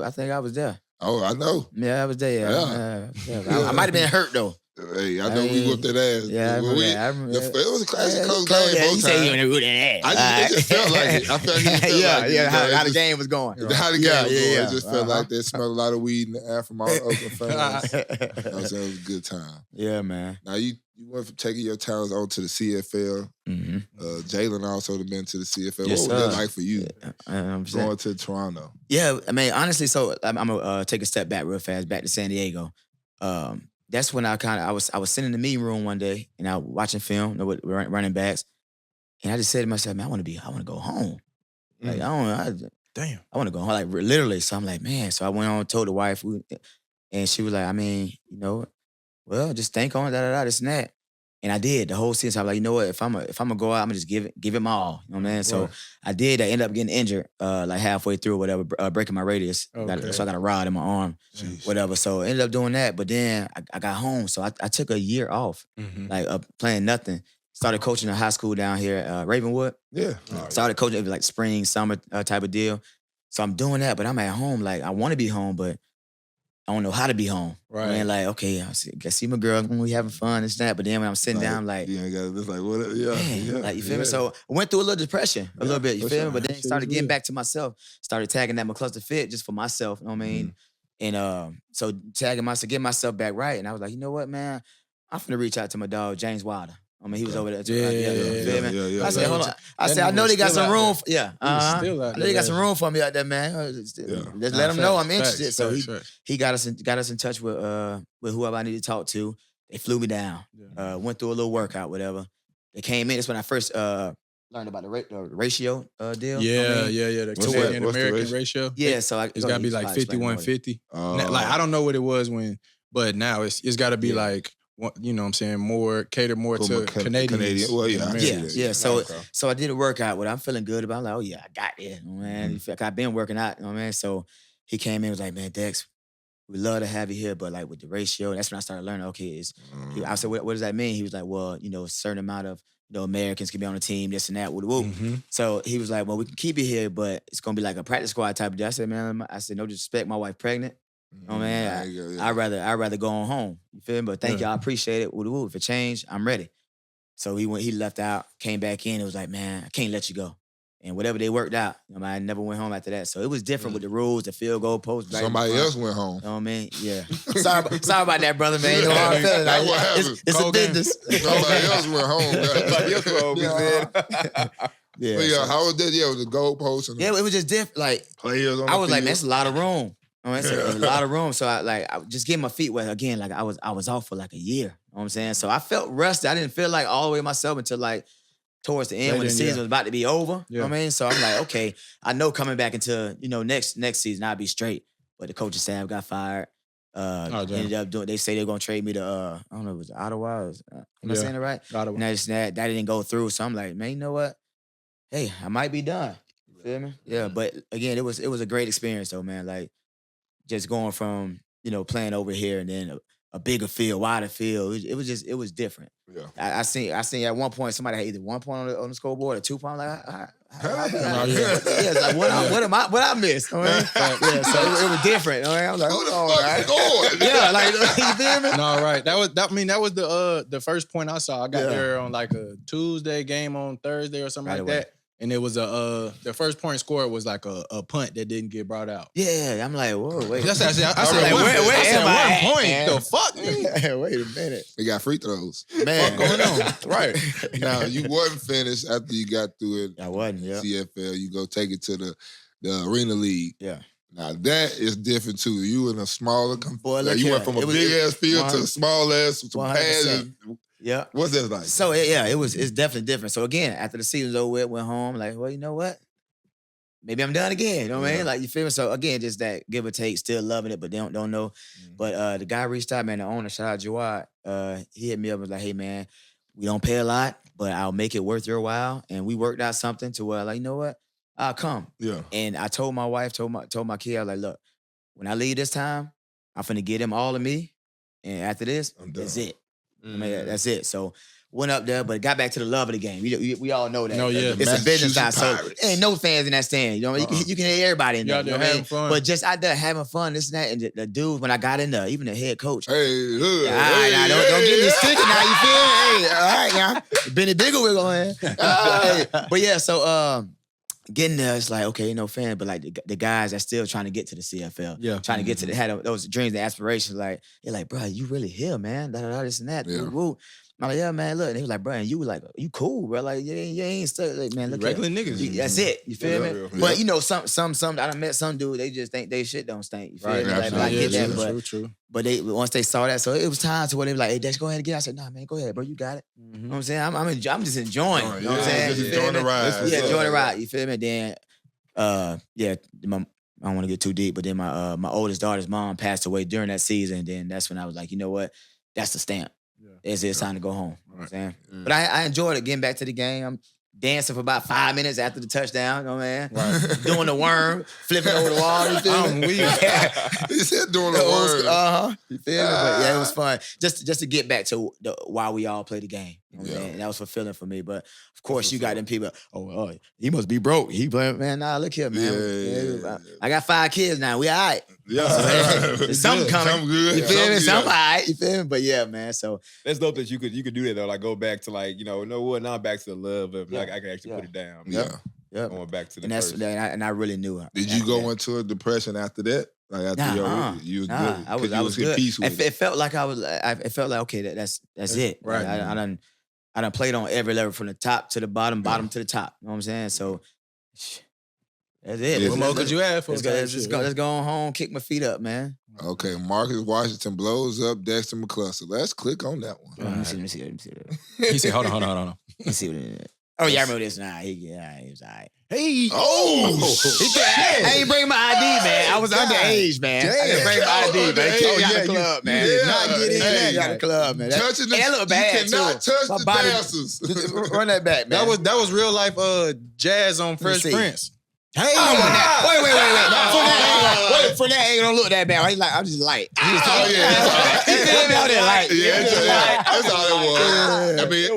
I think I was there. Oh, I know. Yeah, I was there. I might have been hurt though. Hey, I know we whooped that ass. Yeah, I remember. It was a classic close game. You say you in whooped that ass. It just felt like it. I felt like it. How the game was going. How the game was going. It just felt like they smelled a lot of weed in the air from all the Oakland fans. You know what I'm saying? It was a good time. Yeah, man. Now you went from taking your talents on to the CFL. Jalen also been to the CFL. Yes, what was that like for you? Going to Toronto. Yeah, I mean, honestly, so I'm gonna take a step back real fast, back to San Diego. That's when I was sitting in the meeting room one day and I was watching film with running backs, and I just said to myself, man, I want to go home. Like I want to go home, like literally. So I'm like, man. So I went on and told the wife, and she was like, I mean, you know, well, just think on it, this and that. And I did the whole season. I was like, you know what? If I'm gonna go out, I'm gonna just give it my all. You know what I mean? So I did. I ended up getting injured, like halfway through, or whatever, breaking my radius. Okay. So I got a rod in my arm, whatever. So I ended up doing that. But then I got home, so I took a year off, like playing nothing. Started coaching in high school down here, Ravenwood. Yeah. Started coaching. It was like spring, summer type of deal. So I'm doing that, but I'm at home. Like I want to be home, but I don't know how to be home. Right. I mean, like, okay, I see my girl, we having fun and that. But then when I'm sitting down, like, you ain't got this, like, what? Yeah. Like, you feel me? So I went through a little depression, a little bit. You feel me? But then started getting back to myself. Started tagging that McCluster fit just for myself. You know what I mean? And so tagging myself, getting myself back right. And I was like, you know what, man? I'm finna reach out to my dog James Wilder. I mean, he was over there too. Yeah. I said, hold on. I said, I know they got some room. I know they got some room for me out there, man. Just let them know I'm interested. So he got us in touch with whoever I needed to talk to. They flew me down. Went through a little workout, whatever. They came in. That's when I first learned about the ratio deal. Yeah. The Canadian American ratio. Yeah, so it's got to be like 51-50. Like I don't know what it was but now it's got to be like. You know what I'm saying? Cater more to Canadians. Well, yeah. So I did a workout. What I'm feeling good about. I'm like, oh yeah, I got it, man. I've been working out, you know what I mean? So he came in and was like, man, Dex, we'd love to have you here, but like with the ratio, that's when I started learning. Okay, I said, what does that mean? He was like, well, you know, a certain amount of Americans can be on the team, this and that, woo. So he was like, well, we can keep you here, but it's gonna be like a practice squad type of deal. I said, man, no disrespect, my wife pregnant. Oh man, I'd rather go on home. You feel me? But thank you, I appreciate it. If it changed, I'm ready. So he left out, came back in. It was like, man, I can't let you go. And whatever they worked out, I never went home after that. So it was different with the rules, the field goal post. Somebody else went home. You know what I mean? Yeah. Sorry about that, brother, man. You know how I feel. That's what happened. It's a business. Somebody else went home. Somebody else went home. Yeah. How was that? Yeah, with the goal post. It was just different. Like players on I was the like, field. man, it's a lot of room. It's a lot of room. So I just getting my feet wet again. Like I was off for like a year. You know what I'm saying? So I felt rusty. I didn't feel like all the way myself until like towards the end when the season was about to be over. You know what I mean? So I'm like, okay, I know coming back into, next season I'll be straight. But the coaching staff got fired. Ended up doing. They say they're gonna trade me to I don't know, it was Ottawa. Am I saying it right? Ottawa. And that didn't go through. So I'm like, man, you know what? Hey, I might be done. You feel me? Yeah, but again, it was a great experience though, man. Like just going from playing over here and then a bigger field, wider field. It was different. Yeah. I seen at one point somebody had either 1 point on the scoreboard or 2 points. Like, it's like what I missed? I mean, yeah, so it was different. I was like, all right, yeah, like you feel me? No, right. That was the first point I saw. I got there on like a Tuesday, game on Thursday or something like that. And it was the first point scored was like a punt that didn't get brought out. Yeah, I'm like, whoa, wait. That's what I said, where am I? Point? The fuck? Wait a minute. They got free throws. Man, what's going on? Right. Now, you wasn't finished after you got through it. I wasn't, yeah. CFL, you go take it to the Arena League. Yeah. Now, that is different, too. You in a smaller... Boy, look you here. went from a big-ass field to a small-ass... Some 100%. pads. Yeah. What's that like? So it's definitely different. So again, after the season was over with, went home, like, well, you know what? Maybe I'm done again. You know what I mean? Like, you feel me? So again, just that give or take, still loving it, but they don't know. But the guy reached out, man, the owner, shout out Jawad. He hit me up and was like, hey man, we don't pay a lot, but I'll make it worth your while. And we worked out something to where, like, you know what? I'll come. Yeah. And I told my wife, told my kid, I was like, look, when I leave this time, I'm finna get him all of me. And after this, that's it. I mean, that's it. So went up there, but got back to the love of the game. We all know that. No, yeah. It's a business now, so Pirates. ain't no fans in that stand. You know, you can hear everybody in there. Y'all You know there what I having mean? fun. But just out there having fun, this and that, and the dudes when I got in there, even the head coach. Hey, look. All right, now don't get me sticky now. You feel me? Hey, all right, now Benny Bigglewiggle on here. But yeah, so getting there, it's like, okay, fan, but like the guys that's still trying to get to the CFL, trying to get to had those dreams and aspirations. Like, they're like, bro, you really here, man? This and that. Yeah. Woo. I'm like, yeah, man, look. And he was like, bro, and you were like, you cool, bro. Like, you ain't stuck. Like, man, look Regular here. niggas. That's it. You feel me? Yeah. But some I done met some dude, they just think they shit don't stink. You feel me? Like, I get that, True. but they once they saw that, so it was time to where they were like, hey, Dex, go ahead and get. I said, nah, man, go ahead, bro, you got it. You know what I'm saying? I'm just enjoying. You know what I'm saying? Just You feel enjoying me? the ride. Yeah, enjoy the ride. You feel me? Then, I don't want to get too deep, but then my oldest daughter's mom passed away during that season. And then that's when I was like, you know what? That's the stamp. It's time to go home. You know what I'm saying? But I enjoyed it, getting back to the game. I'm dancing for about 5 minutes after the touchdown, you know what I mean? Right. Doing the worm, flipping over the wall, you feel me? He said doing the worm. You feel me? But yeah, it was fun. Just to get back to why we all play the game. You know what I'm saying? And that was fulfilling for me. But of course, you got them people, he must be broke. He playing, man, nah, look here, man. Yeah. I got 5 kids now. We all right. Yeah. Something coming. Something good. You feel me? Something all right. You feel me? But yeah, man, so. That's dope that you could do that though. Like go back to like, know what? Now I'm back to the love of like I can actually put it down. Yeah. Yep. Going back to the And that's first. and I really knew it. Did you go into a depression after that? Like after you was good? I was good. Peace with It felt like it felt like, okay, that's it. Right. I done played on every level from the top to the bottom to the top. You know what I'm saying? So that's it. Yeah. What more could you add for? Let's go on home, kick my feet up, man. Okay, Marcus Washington blows up Dexter McCluster. Let's click on that one. Let me see. He said, hold on. Let me see what it is. Oh, yeah, I remember this. Nah, he was all right. Hey. I ain't bring my ID, man. I was underage, man. I didn't bring my ID, man. They kicked me out the club, man. did Not get in there. Out the club, man. Touching the, That look bad, you cannot too. touch My the body- dancers. Run that back, man. That was real life jazz on Fresh see. Prince. Hey. Wait. For that ain't gonna look that bad. He's like, I'm just light. Oh, yeah. He feel me out there light. Yeah, that's all it was. I mean,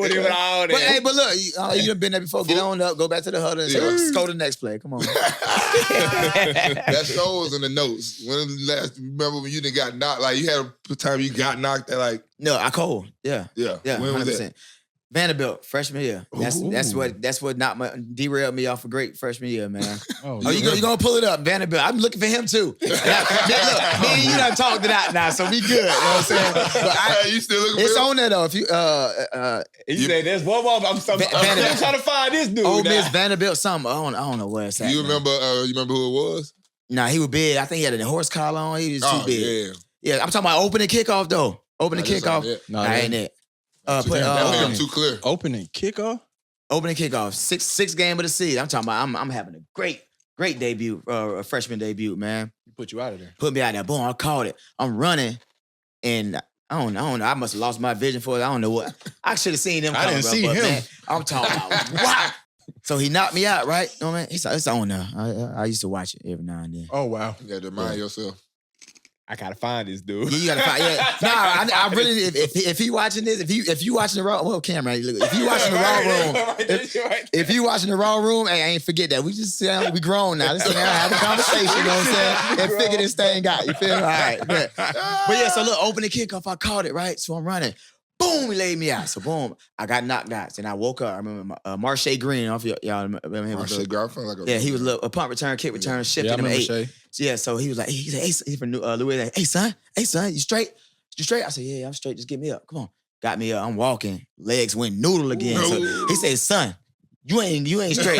But look, you done been there before. Get on up, go back to the huddle and say, let's go to the next play. Come on. that shows in the notes. When was the last? Remember when you done got knocked? Like you had a time you got knocked at like. No, I cold. Yeah. When was 100%. that? Vanderbilt, freshman year. That's what derailed me off a great freshman year, man. You gonna pull it up, Vanderbilt. I'm looking for him too. Look, me and you done talked it out now, so we good. You know what I'm saying? But you still looking it's for him? on there though. If you You say there's one more. I'm still trying to find this dude. Ole now. Miss Vanderbilt, something. I don't know where it's at. You remember? You remember who it was? Nah, he was big. I think he had a horse collar on. He was too big. Yeah. Yeah, I'm talking about opening kickoff though. Opening That's kickoff. not it. Nah, ain't it. That was too clear. Opening kickoff? Opening kickoff. Six game of the season. I'm talking about I'm having a great Great debut, a freshman debut, man. He put you out of there. Put me out there. Boom, I called it. I'm running, and I don't know. I must have lost my vision for it. I don't know what. I should have seen him. I didn't see him. Man, I'm talking about wow. So he knocked me out, right? You know what I mean? It's on there. I used to watch it every now and then. Oh, wow. You got to remind yourself. I gotta find this dude. Yeah, you gotta find. Yeah, I really. If he watching this, if you watching the wrong, camera. Look, if you watching the wrong room, if you watching the wrong room, hey, I ain't forget that. We just we grown now. Let's sit down, have a conversation. You know what I'm saying? And figure this thing out. You feel me? All right. But yeah, so look, opening kickoff, I caught it right. So I'm running. Boom, he laid me out. So boom, I got knocked out. And I woke up. I remember Marshae Green. I don't know if y'all remember him. Marshae Garfuel, yeah, he was a punt return, kick return, shifting him 8. Yeah, so he was like, he's from Louisiana. Hey son, you straight? You straight? I said, yeah, I'm straight. Just get me up. Come on. Got me up. I'm walking. Legs went noodle again. So he said, son, you ain't straight.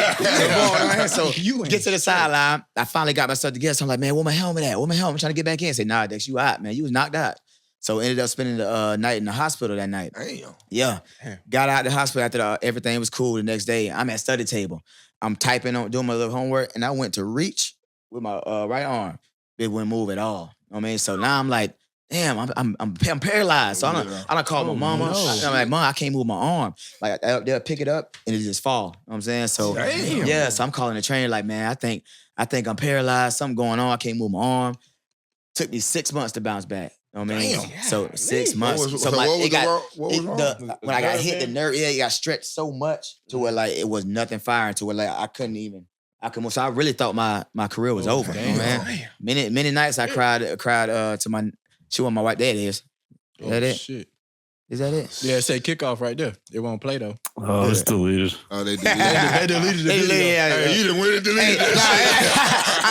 So you get to the sideline. I finally got myself together. So I'm like, man, where my helmet at? I'm trying to get back in. I said, nah, Dex, you out, man. You was knocked out. So ended up spending the night in the hospital that night. Damn. Yeah. Damn. Got out of the hospital after everything was cool. The next day, I'm at study table. I'm typing on, doing my little homework, and I went to reach with my right arm. It wouldn't move at all. You know what I mean? So now I'm like, damn, I'm paralyzed. So I done called my mama. I'm like, Mom, I can't move my arm. Like they'll pick it up and it just fall. You know what I'm saying? So damn. Yeah, so I'm calling the trainer like, man, I think I'm paralyzed. Something going on. I can't move my arm. Took me 6 months to bounce back. You know what I mean? Damn. So 6 months. When I got hit, the nerve, it got stretched so much to where like it was nothing firing to where like I couldn't move. So I really thought my career was over. Damn. You know, man. Many nights I cried to my, she wasn't my wife. There it is. Is that it? Shit. Is that it? Yeah, it say kickoff right there. It won't play though. Oh, it's deleted. Oh, they deleted They deleted the video. Hey, you didn't win it, deleted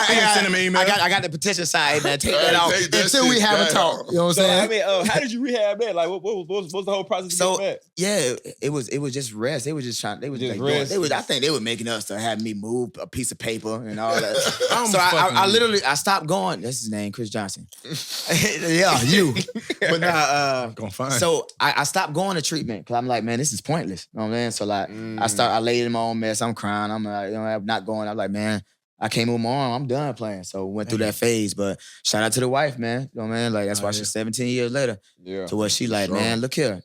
I send him an email. I got the petition side, man. Take that off until we have a talk. You know what I'm saying? I mean, how did you rehab that? Like, what was the whole process? So yeah, it was just rest. They was just trying. They was just like rest. I think they were making us to have me move a piece of paper and all that. So I literally stopped going. That's his name, Chris Johnson. Yeah, you. But now, gonna find. So I stopped going to treatment because I'm like, man, this is pointless. You know what I'm saying? So like, I laid in my own mess. I'm crying. I'm like, I'm not going. I'm like, man, I can't move my arm. I'm done playing. So went through that phase. But shout out to the wife, man. You know what I mean? Like that's why she's 17 years later. Yeah. To what she like, man, look here.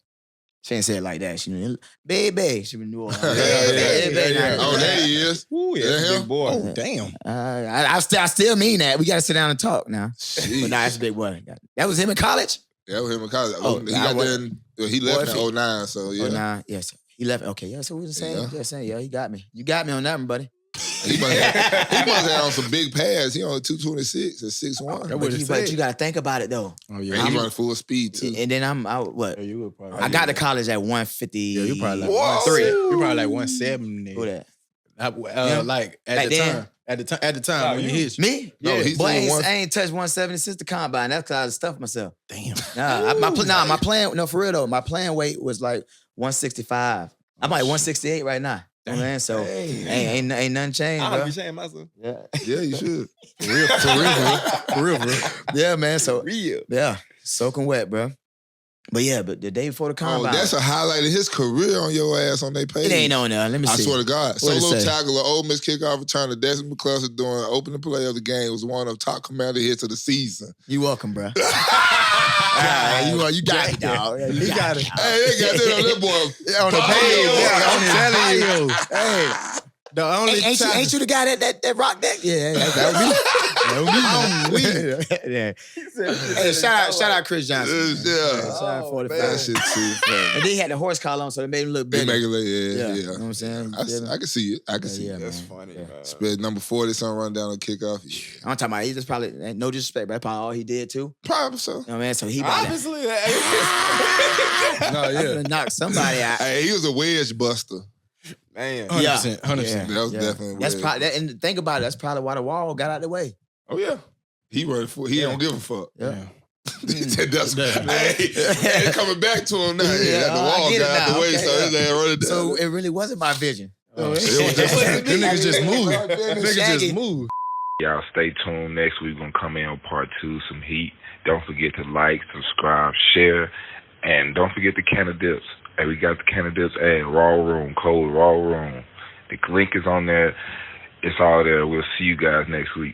She ain't say it like that. She baby. She been New Orleans. Oh, there he is. Ooh, yeah, that's a big boy. Oh, damn. I still mean that. We got to sit down and talk now. But nah, that's a big boy. That was him in college? Yeah, that was him in college. He left in 09, so yeah. 09, yes. He left. Okay, yeah, so we was saying, yeah, he got me. You got me on that one, buddy. He must have on some big pads. He on 226 and 6'1". But you got to think about it, though. Oh, yeah. And he running full speed, too. And then I'm out, what? Yeah, you would probably. I got to college at 150. Yeah, you probably like 130. You probably like 170. Who that? Like at the time when you hit you. Me? No, yeah. Boy, I ain't touched 170 since the combine. That's because I stuffed myself. Damn. My plan, no, for real though, my playing weight was like 165. I'm like 168 right now. You know what I'm saying? So ain't nothing changed, bro. I'll be saying myself. Yeah, you should. For real, bro. Yeah, man. So real. Yeah, soaking wet, bro. But yeah, but the day before the combine. Oh, that's a highlight of his career on your ass on their page. It ain't on there. Let me see. I swear to God. Solo tackle of Ole Miss kickoff returner Dexter McCluster doing opening play of the game was one of top commander hits of the season. You welcome, bro. You got it, dog. You got it. Hey, they got that on that boy. On the page. I'm telling you. Hey. The only ain't you the guy that rocked that? Yeah, that was me. Yeah. Hey, shout out Chris Johnson. Shout out 45. That shit too. And then he had the horse collar on, so they made him look better. They make it yeah. You know what I'm saying? I can see it. I can see it. That's funny. Spread number 40, something run down on kickoff. Yeah. I'm talking about he just probably no disrespect, but that's probably all he did too. Probably so. You know what I mean? So he obviously knocked somebody out. Hey, he was a wedge buster. Man, 100%. That was definitely. That's probably and think about it. That's probably why the wall got out the way. Oh yeah, he running for. He don't give a fuck. Yeah. Hey, coming back to him now. Yeah, the wall got out the way, so his ass running down. So it really wasn't my vision. It was just them niggas just moved. Niggas just moved. Y'all stay tuned. Next week we're gonna come in on part 2, some heat. Don't forget to like, subscribe, share, and don't forget the can of dips. Hey, we got the candidates. Hey, Raw Room, code Raw Room. The link is on there. It's all there. We'll see you guys next week.